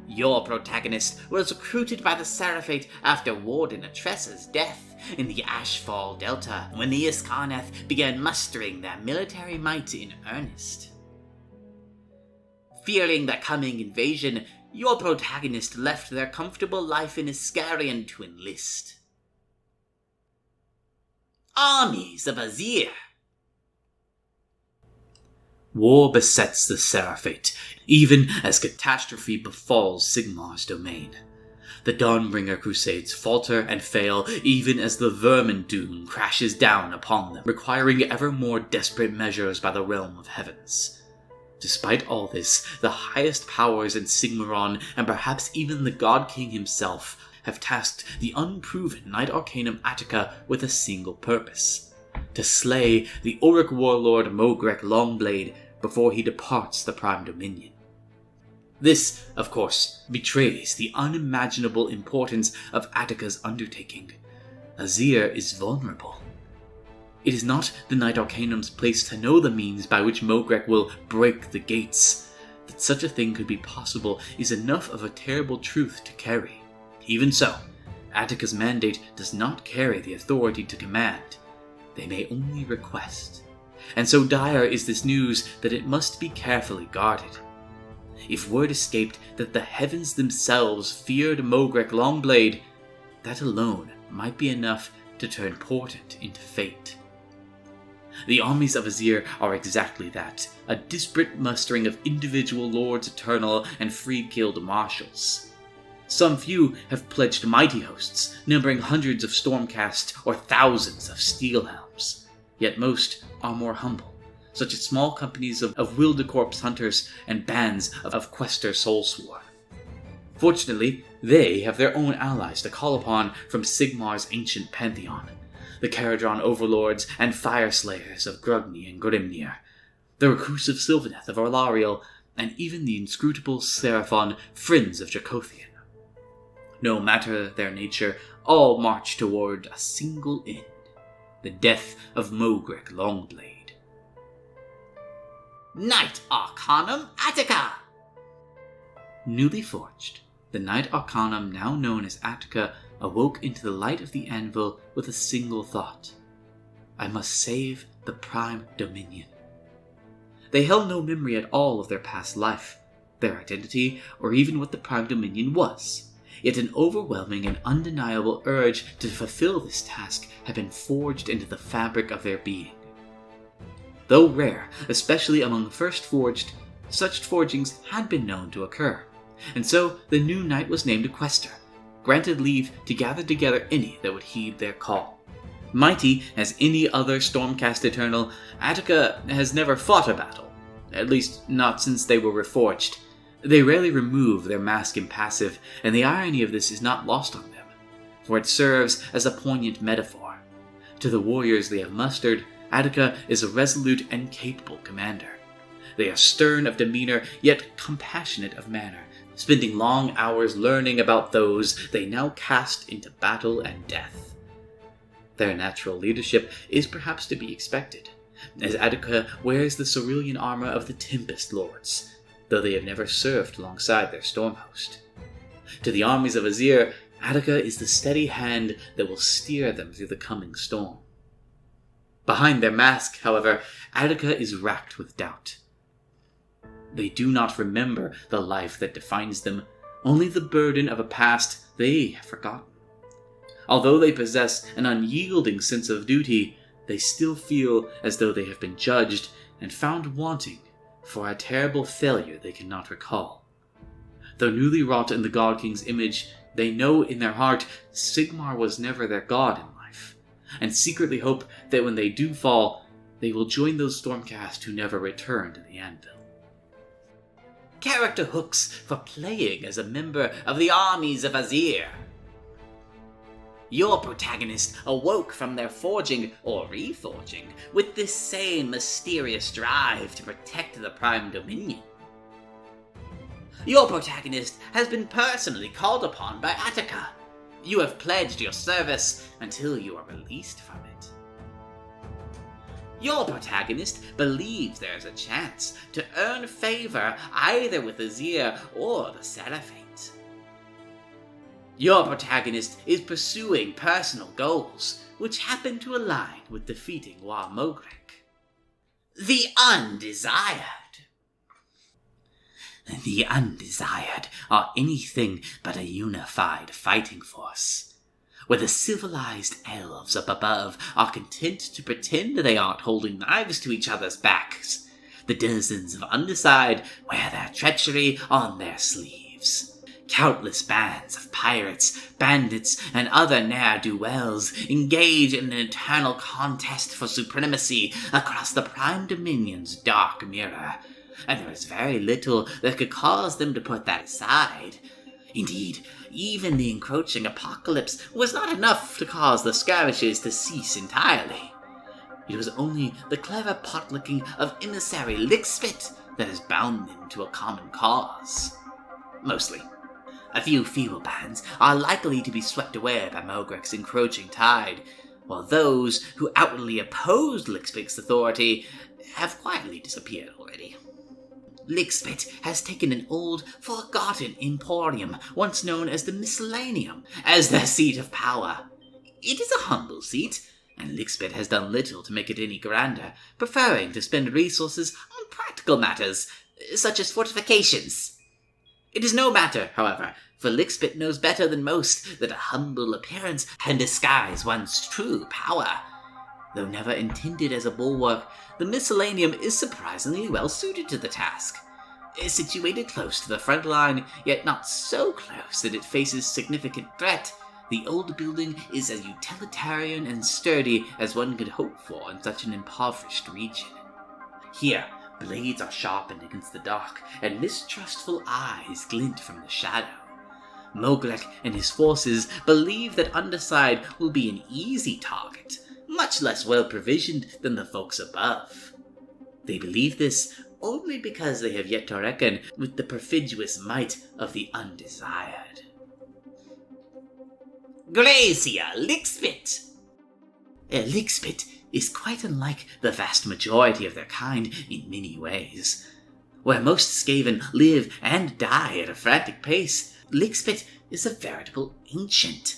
Your protagonist was recruited by the Seraphate after Warden Atressa's death in the Ashfall Delta, when the Iskarnath began mustering their military might in earnest. Fearing the coming invasion, your protagonist left their comfortable life in Iskarion to enlist. Armies of Azir. War besets the Seraphate, even as catastrophe befalls Sigmar's domain. The Dawnbringer Crusades falter and fail even as the Vermin Doom crashes down upon them, requiring ever more desperate measures by the realm of heavens. Despite all this, the highest powers in Sigmaron, and perhaps even the God King himself, have tasked the unproven Knight Arcanum Attica with a single purpose: to slay the Auric warlord Mogrek Longblade before he departs the Prime Dominion. This, of course, betrays the unimaginable importance of Attica's undertaking. Azir is vulnerable. It is not the Knight Arcanum's place to know the means by which Mogrek will break the gates. That such a thing could be possible is enough of a terrible truth to carry. Even so, Attica's mandate does not carry the authority to command. They may only request. And so dire is this news that it must be carefully guarded. If word escaped that the heavens themselves feared Mogrek Longblade, that alone might be enough to turn portent into fate. The armies of Azir are exactly that, a disparate mustering of individual lords eternal and free-killed marshals. Some few have pledged mighty hosts, numbering hundreds of Stormcast or thousands of Steelhelms. Yet most are more humble, such as small companies of Wildecorpse hunters and bands of Quester Soulsworn. Fortunately, they have their own allies to call upon from Sigmar's ancient pantheon, the Caradron overlords and Fireslayers of Grugni and Grimnir, the reclusive Sylvaneth of Orlariel, and even the inscrutable Seraphon Friends of Dracothian. No matter their nature, all march toward a single end: the death of Mogrek Longblade. Knight Arcanum Attica. Newly forged, the Knight Arcanum, now known as Attica, awoke into the light of the anvil with a single thought: I must save the Prime Dominion. They held no memory at all of their past life, their identity, or even what the Prime Dominion was. Yet an overwhelming and undeniable urge to fulfill this task had been forged into the fabric of their being. Though rare, especially among the first forged, such forgings had been known to occur, and so the new knight was named a Quester, granted leave to gather together any that would heed their call. Mighty as any other Stormcast Eternal, Attica has never fought a battle, at least not since they were reforged. They rarely remove their mask impassive, and the irony of this is not lost on them, for it serves as a poignant metaphor. To the warriors they have mustered, Attica is a resolute and capable commander. They are stern of demeanor, yet compassionate of manner, spending long hours learning about those they now cast into battle and death. Their natural leadership is perhaps to be expected, as Attica wears the cerulean armor of the Tempest Lords. though they have never served alongside their storm host. To the armies of Azir, Attica is the steady hand that will steer them through the coming storm. Behind their mask, however, Attica is racked with doubt. They do not remember the life that defines them, only the burden of a past they have forgotten. Although they possess an unyielding sense of duty, they still feel as though they have been judged and found wanting for a terrible failure they cannot recall. Though newly wrought in the God King's image, they know in their heart Sigmar was never their god in life, and secretly hope that when they do fall, they will join those Stormcast who never returned to the Anvil. Character hooks for playing as a member of the armies of Azir. Your protagonist awoke from their forging or reforging with this same mysterious drive to protect the Prime Dominion. Your protagonist has been personally called upon by Attica. You have pledged your service until you are released from it. Your protagonist believes there is a chance to earn favor either with Azir or the Seraphite. Your protagonist is pursuing personal goals, which happen to align with defeating War Mogrek. The Undesired. The Undesired are anything but a unified fighting force, where the civilized elves up above are content to pretend they aren't holding knives to each other's backs. The denizens of Undeside wear their treachery on their sleeves. Countless bands of pirates, bandits, and other ne'er-do-wells engage in an eternal contest for supremacy across the Prime Dominion's dark mirror, and there is very little that could cause them to put that aside. Indeed, even the encroaching apocalypse was not enough to cause the skirmishes to cease entirely. It was only the clever potlicking of emissary Lickspit that has bound them to a common cause. Mostly. A few feeble bands are likely to be swept away by Mogrek's encroaching tide, while those who outwardly opposed Lickspit's authority have quietly disappeared already. Lickspit has taken an old, forgotten emporium, once known as the Miscellaneum, as their seat of power. It is a humble seat, and Lickspit has done little to make it any grander, preferring to spend resources on practical matters, such as fortifications. It is no matter, however, for Lickspit knows better than most that a humble appearance can disguise one's true power. Though never intended as a bulwark, the Miscellaneum is surprisingly well suited to the task. Situated close to the front line, yet not so close that it faces significant threat, the old building is as utilitarian and sturdy as one could hope for in such an impoverished region. Here, blades are sharpened against the dark, and mistrustful eyes glint from the shadow. Mogrek and his forces believe that Underside will be an easy target, much less well-provisioned than the folks above. They believe this only because they have yet to reckon with the perfidious might of the Undesired. Gracia Lickspit! Lickspit is quite unlike the vast majority of their kind in many ways. Where most Skaven live and die at a frantic pace, Lickspit is a veritable ancient.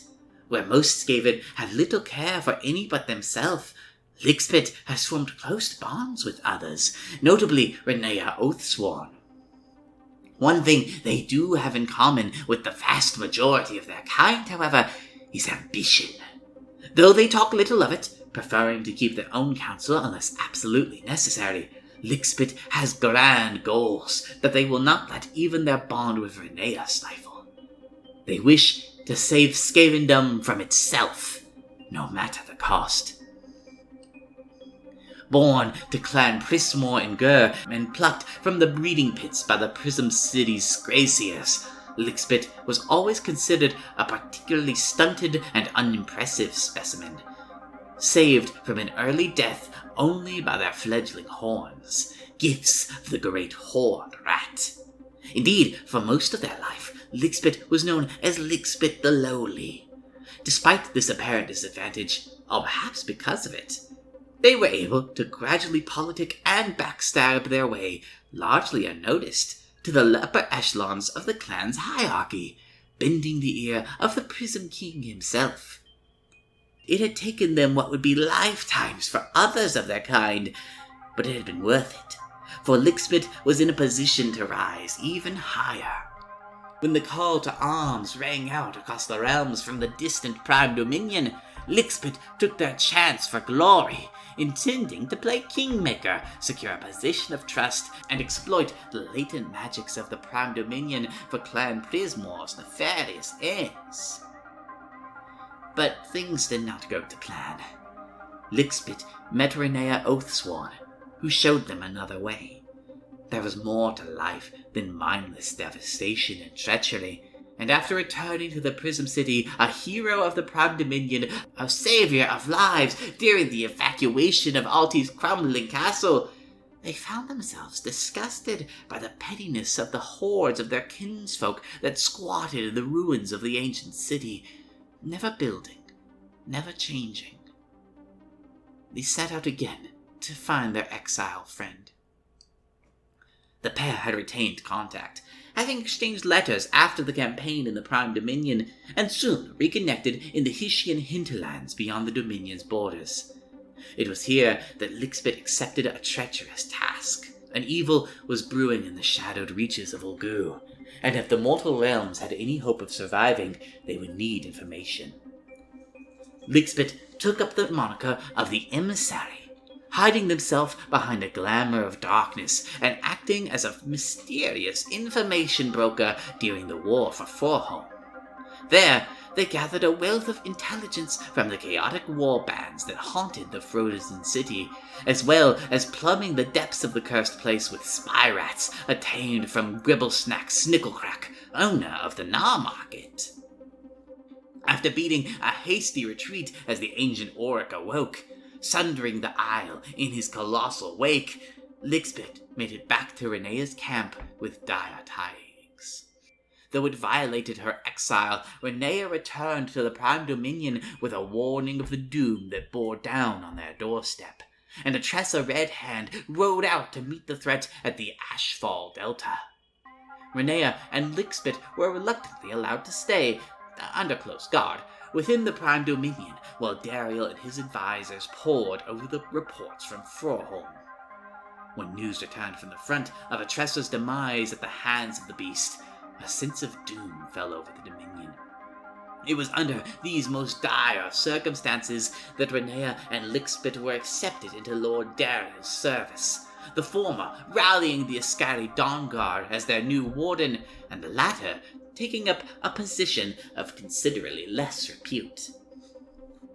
Where most Skaven have little care for any but themselves, Lickspit has formed close bonds with others, notably Renea Oathsworn. One thing they do have in common with the vast majority of their kind, however, is ambition. Though they talk little of it, preferring to keep their own counsel unless absolutely necessary, Lickspit has grand goals that they will not let even their bond with Renea stifle. They wish to save Skavendom from itself, no matter the cost. Born to Clan Prismore and Gur, and plucked from the breeding pits by the Prism City's Gracias, Lickspit was always considered a particularly stunted and unimpressive specimen, saved from an early death only by their fledgling horns, gifts of the great horned rat. Indeed, for most of their life, Lickspit was known as Lickspit the Lowly. Despite this apparent disadvantage, or perhaps because of it, they were able to gradually politic and backstab their way, largely unnoticed, to the upper echelons of the clan's hierarchy, bending the ear of the Prism King himself. It had taken them what would be lifetimes for others of their kind, but it had been worth it, for Lixbit was in a position to rise even higher. When the call to arms rang out across the realms from the distant Prime Dominion, Lixbit took their chance for glory, intending to play Kingmaker, secure a position of trust, and exploit the latent magics of the Prime Dominion for Clan Prismor's nefarious ends. But things did not go to plan. Lixbit met Renea Oathsworn, who showed them another way. There was more to life than mindless devastation and treachery, and after returning to the Prism City, a hero of the Prime Dominion, a savior of lives during the evacuation of Alti's crumbling castle, they found themselves disgusted by the pettiness of the hordes of their kinsfolk that squatted in the ruins of the ancient city, never building, never changing. They set out again to find their exiled friend. The pair had retained contact, having exchanged letters after the campaign in the Prime Dominion, and soon reconnected in the Hishian hinterlands beyond the Dominion's borders. It was here that Lixbit accepted a treacherous task. An evil was brewing in the shadowed reaches of Ulgu, and if the mortal realms had any hope of surviving, they would need information. Lixbit took up the moniker of the Emissary, hiding themselves behind a glamour of darkness and acting as a mysterious information broker during the war for Forholm. There, they gathered a wealth of intelligence from the chaotic war bands that haunted the frozen city, as well as plumbing the depths of the cursed place with spy rats obtained from Gribblesnack Snicklecrack, owner of the Gnaw Market. After beating a hasty retreat as the ancient Auric awoke, sundering the isle in his colossal wake, Lixbit made it back to Renea's camp with dire tidings. Though it violated her exile, Renea returned to the Prime Dominion with a warning of the doom that bore down on their doorstep, and a Tressa Red Hand rode out to meet the threat at the Ashfall Delta. Renea and Lixbit were reluctantly allowed to stay, under close guard, within the Prime Dominion, while Dariel and his advisors pored over the reports from Forholm. When news returned from the front of Atressa's demise at the hands of the beast, a sense of doom fell over the Dominion. It was under these most dire of circumstances that Renea and Lixbit were accepted into Lord Dariel's service, the former rallying the Ascari Dawnguard as their new warden, and the latter taking up a position of considerably less repute.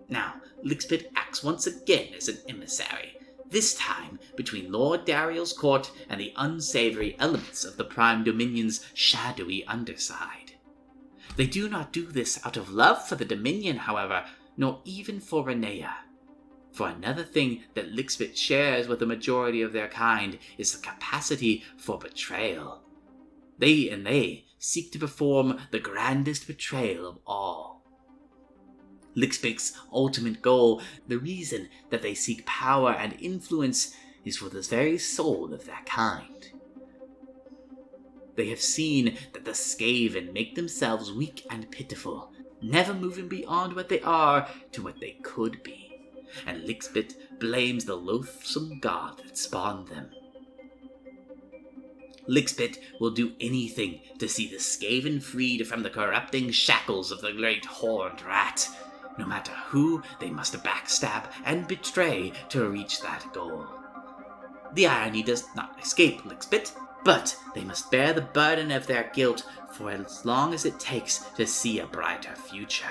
Now, Lixbit acts once again as an emissary, this time between Lord Dariel's court and the unsavory elements of the Prime Dominion's shadowy underside. They do not do this out of love for the Dominion, however, nor even for Renea. For another thing that Lixbit shares with the majority of their kind is the capacity for betrayal. They seek to perform the grandest betrayal of all. Lixbit's ultimate goal, the reason that they seek power and influence, is for the very soul of their kind. They have seen that the Skaven make themselves weak and pitiful, never moving beyond what they are to what they could be, and Lixbit blames the loathsome god that spawned them. Lixbit will do anything to see the Skaven freed from the corrupting shackles of the great horned rat. No matter who, they must backstab and betray to reach that goal. The irony does not escape Lixbit, but they must bear the burden of their guilt for as long as it takes to see a brighter future.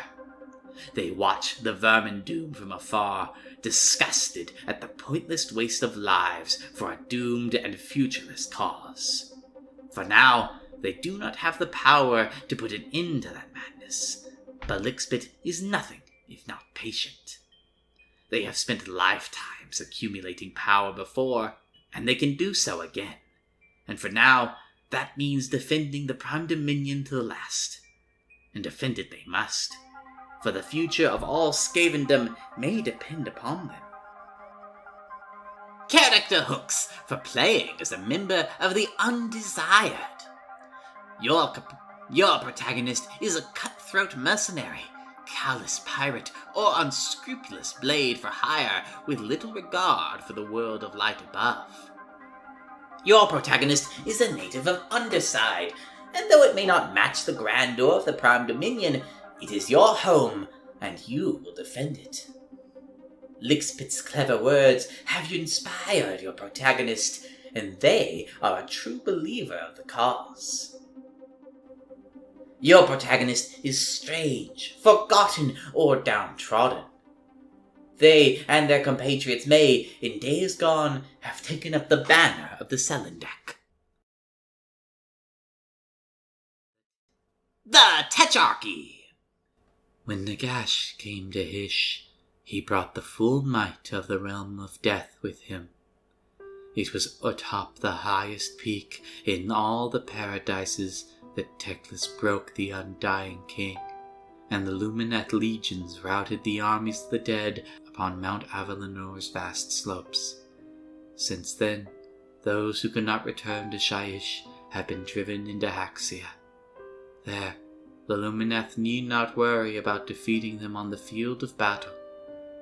They watch the vermin doom from afar, disgusted at the pointless waste of lives for a doomed and futureless cause. For now, they do not have the power to put an end to that madness, but Lixbit is nothing if not patient. They have spent lifetimes accumulating power before, and they can do so again. And for now, that means defending the Prime Dominion to the last. And defend it they must, for the future of all Skavendom may depend upon them. Character hooks for playing as a member of the Undesired. Your protagonist is a cutthroat mercenary, callous pirate, or unscrupulous blade for hire with little regard for the world of light above. Your protagonist is a native of Underside, and though it may not match the grandeur of the Prime Dominion, it is your home, and you will defend it. Lixpit's clever words have inspired your protagonist, and they are a true believer of the cause. Your protagonist is strange, forgotten, or downtrodden. They and their compatriots may, in days gone, have taken up the banner of the Selendak. The Tetrarchy! When Nagash came to Hysh, he brought the full might of the realm of death with him. It was atop the highest peak in all the paradises that Teclis broke the undying king, and the Lumineth legions routed the armies of the dead upon Mount Avalinor's vast slopes. Since then, those who could not return to Shyish have been driven into Haxia. There, the Lumineth need not worry about defeating them on the field of battle.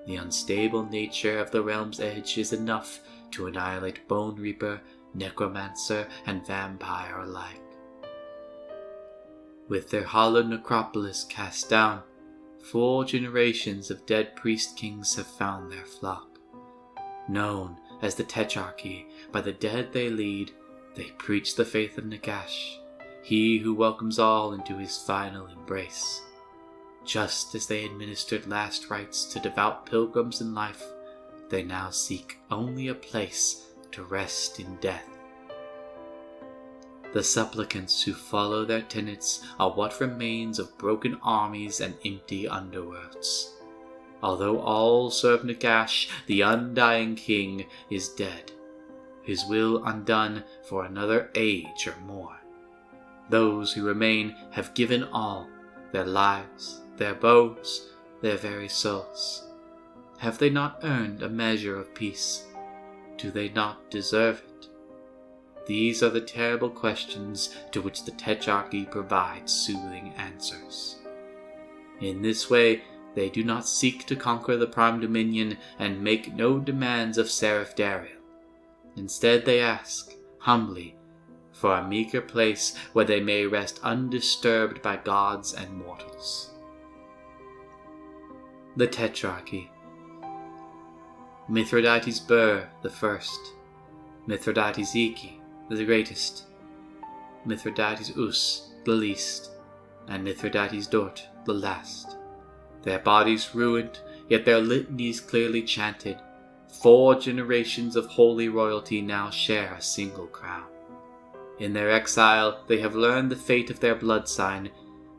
The unstable nature of the realm's edge is enough to annihilate Bone Reaper, Necromancer, and Vampire alike. With their hollow necropolis cast down, 4 generations of dead priest kings have found their flock. Known as the Tetrarchy by the dead they lead, they preach the faith of Nagash, he who welcomes all into his final embrace. Just as they administered last rites to devout pilgrims in life, they now seek only a place to rest in death. The supplicants who follow their tenets are what remains of broken armies and empty underworlds. Although all serve Nagash, the undying king is dead, his will undone for another age or more. Those who remain have given all, their lives, their bows, their very souls. Have they not earned a measure of peace? Do they not deserve it? These are the terrible questions to which the Tetrarchy provides soothing answers. In this way, they do not seek to conquer the Prime Dominion and make no demands of Seraph Dariel. Instead, they ask, humbly, for a meager place where they may rest undisturbed by gods and mortals. The Tetrarchy. Mithridates Bur the first, Mithridates Iki the greatest, Mithridates Us the least, and Mithridates Dort the last. Their bodies ruined, yet their litanies clearly chanted. 4 generations of holy royalty now share a single crown. In their exile, they have learned the fate of their blood sign,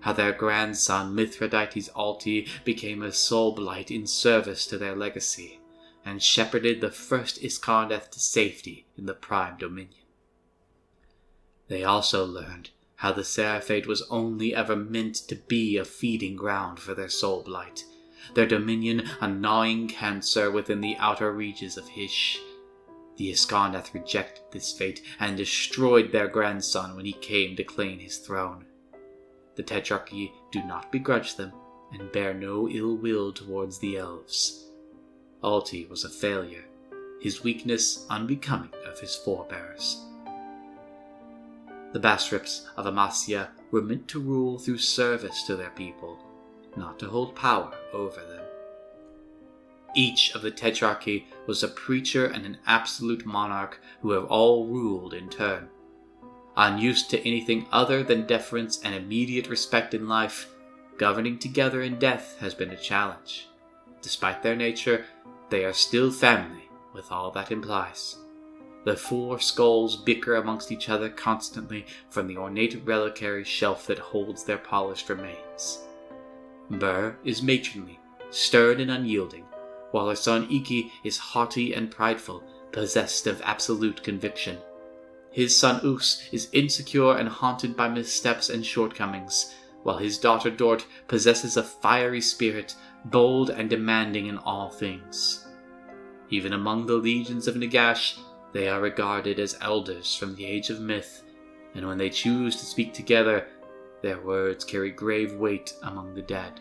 how their grandson Mithridates Alti became a soul blight in service to their legacy, and shepherded the first Iskarneth to safety in the Prime Dominion. They also learned how the Seraphate was only ever meant to be a feeding ground for their soul blight, their dominion a gnawing cancer within the outer reaches of Hysh. The Iskarneth rejected this fate and destroyed their grandson when he came to claim his throne. The Tetrarchy do not begrudge them and bear no ill will towards the elves. Alti was a failure, his weakness unbecoming of his forebears. The Basrips of Amasia were meant to rule through service to their people, not to hold power over them. Each of the Tetrarchy was a preacher and an absolute monarch who have all ruled in turn. Unused to anything other than deference and immediate respect in life, governing together in death has been a challenge. Despite their nature, they are still family, with all that implies. The 4 skulls bicker amongst each other constantly from the ornate reliquary shelf that holds their polished remains. Bur is matronly, stern and unyielding, while her son Iki is haughty and prideful, possessed of absolute conviction. His son Us is insecure and haunted by missteps and shortcomings, while his daughter Dort possesses a fiery spirit, bold and demanding in all things. Even among the legions of Nagash, they are regarded as elders from the age of myth, and when they choose to speak together, their words carry grave weight among the dead.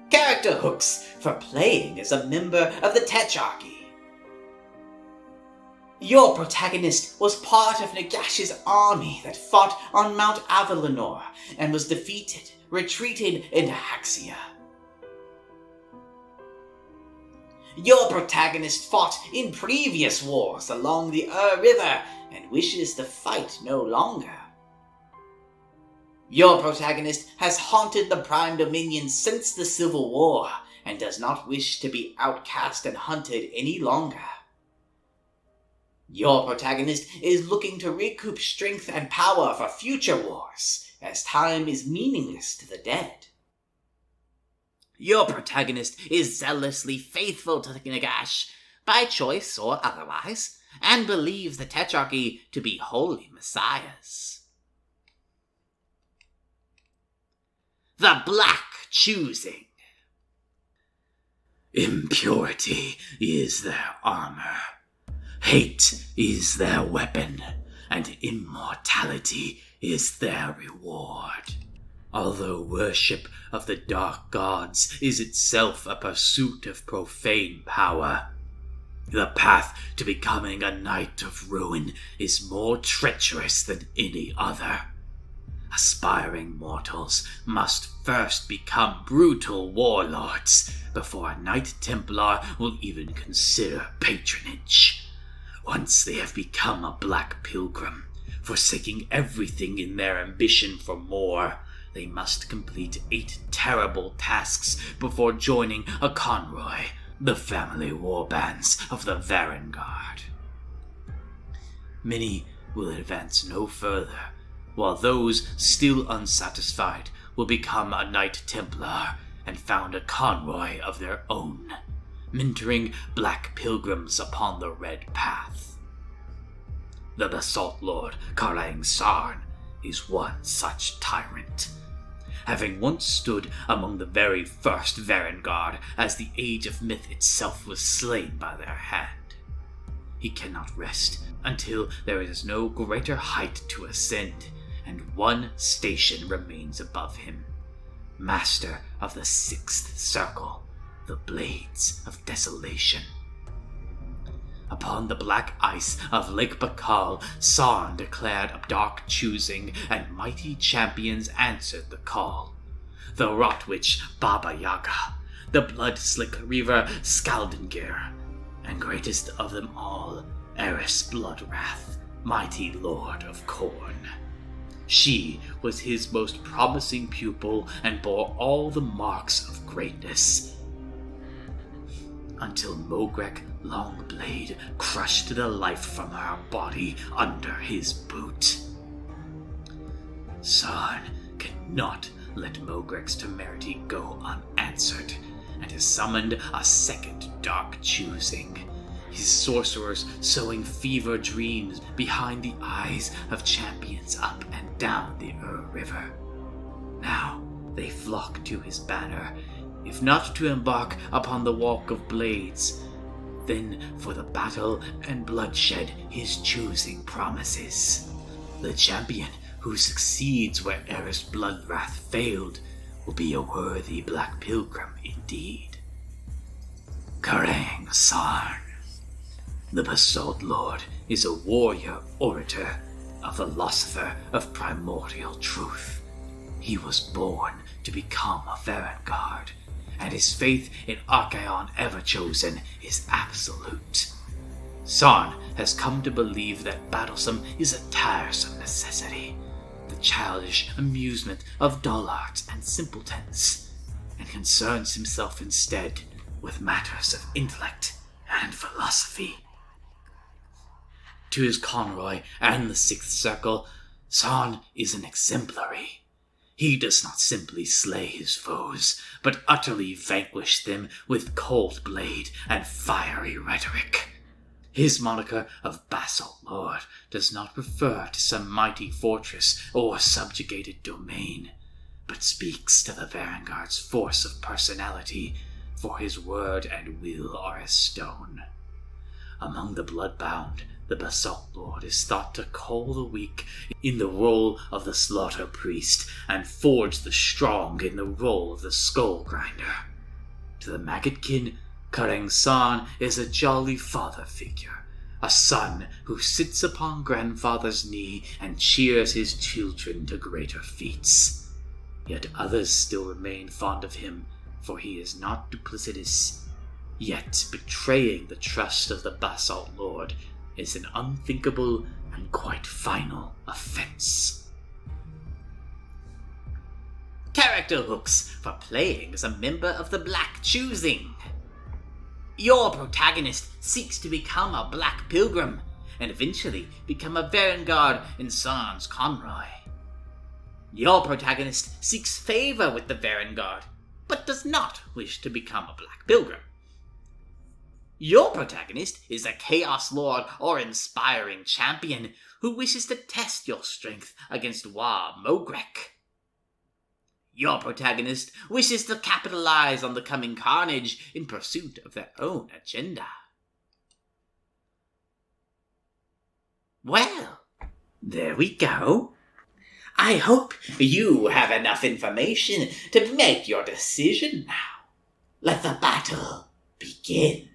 Character hooks for playing as a member of the Tetrarchy. Your protagonist was part of Nagash's army that fought on Mount Avalenor and was defeated, retreating into Haxia. Your protagonist fought in previous wars along the River and wishes to fight no longer. Your protagonist has haunted the Prime Dominion since the Civil War and does not wish to be outcast and hunted any longer. Your protagonist is looking to recoup strength and power for future wars, as time is meaningless to the dead. Your protagonist is zealously faithful to Nagash, by choice or otherwise, and believes the Tetrarchy to be holy messiahs. The Black Choosing. Impurity is their armor. Hate is their weapon, and immortality is their reward. Although worship of the dark gods is itself a pursuit of profane power, the path to becoming a knight of ruin is more treacherous than any other. Aspiring mortals must first become brutal warlords before a Knight Templar will even consider patronage. Once they have become a Black Pilgrim, forsaking everything in their ambition for more, they must complete 8 terrible tasks before joining a convoy, the family warbands of the Varangard. Many will advance no further, while those still unsatisfied will become a Knight Templar and found a convoy of their own, mentoring Black Pilgrims upon the Red Path. The Basalt Lord Karang Sarn is one such tyrant. Having once stood among the very first Varangard as the Age of Myth itself was slain by their hand, he cannot rest until there is no greater height to ascend, and one station remains above him, Master of the 6th Circle, the Blades of Desolation. Upon the black ice of Lake Bakal, Sarn declared a dark choosing, and mighty champions answered the call. The Rot Witch Baba Yaga, the blood-slick Reaver Skaldingir, and greatest of them all, Eris Bloodwrath, mighty Lord of Khorne. She was his most promising pupil and bore all the marks of greatness, until Mogrek Longblade crushed the life from her body under his boot. Sarn cannot let Mogrek's temerity go unanswered, and has summoned a second dark choosing, his sorcerers sowing fever dreams behind the eyes of champions up and down the River. Now they flock to his banner, if not to embark upon the Walk of Blades, then for the battle and bloodshed his choosing promises. The champion who succeeds where Eris Bloodwrath failed will be a worthy Black Pilgrim indeed. Karang Sarn. The Basalt Lord is a warrior orator, a philosopher of primordial truth. He was born to become a Varangard, and his faith in Archaon Everchosen is absolute. Sarn has come to believe that battlesome is a tiresome necessity, the childish amusement of dullards and simpletons, and concerns himself instead with matters of intellect and philosophy. To his convoy and the 6th Circle, Sarn is an exemplary. He does not simply slay his foes, but utterly vanquish them with cold blade and fiery rhetoric. His moniker of Basalt Lord does not refer to some mighty fortress or subjugated domain, but speaks to the Varangard's force of personality, for his word and will are as stone. Among the bloodbound, the Basalt Lord is thought to cull the weak in the role of the Slaughter Priest, and forge the strong in the role of the Skull Grinder. To the Maggotkin, Karang San is a jolly father figure, a son who sits upon grandfather's knee and cheers his children to greater feats. Yet others still remain fond of him, for he is not duplicitous. Yet betraying the trust of the Basalt Lord is an unthinkable and quite final offense. Character hooks for playing as a member of the Black Choosing. Your protagonist seeks to become a Black Pilgrim and eventually become a Varangard in Sans Conroy. Your protagonist seeks favor with the Varangard, but does not wish to become a Black Pilgrim. Your protagonist is a Chaos Lord or Inspiring Champion who wishes to test your strength against Wa Mogrek. Your protagonist wishes to capitalize on the coming carnage in pursuit of their own agenda. Well, there we go. I hope you have enough information to make your decision now. Let the battle begin.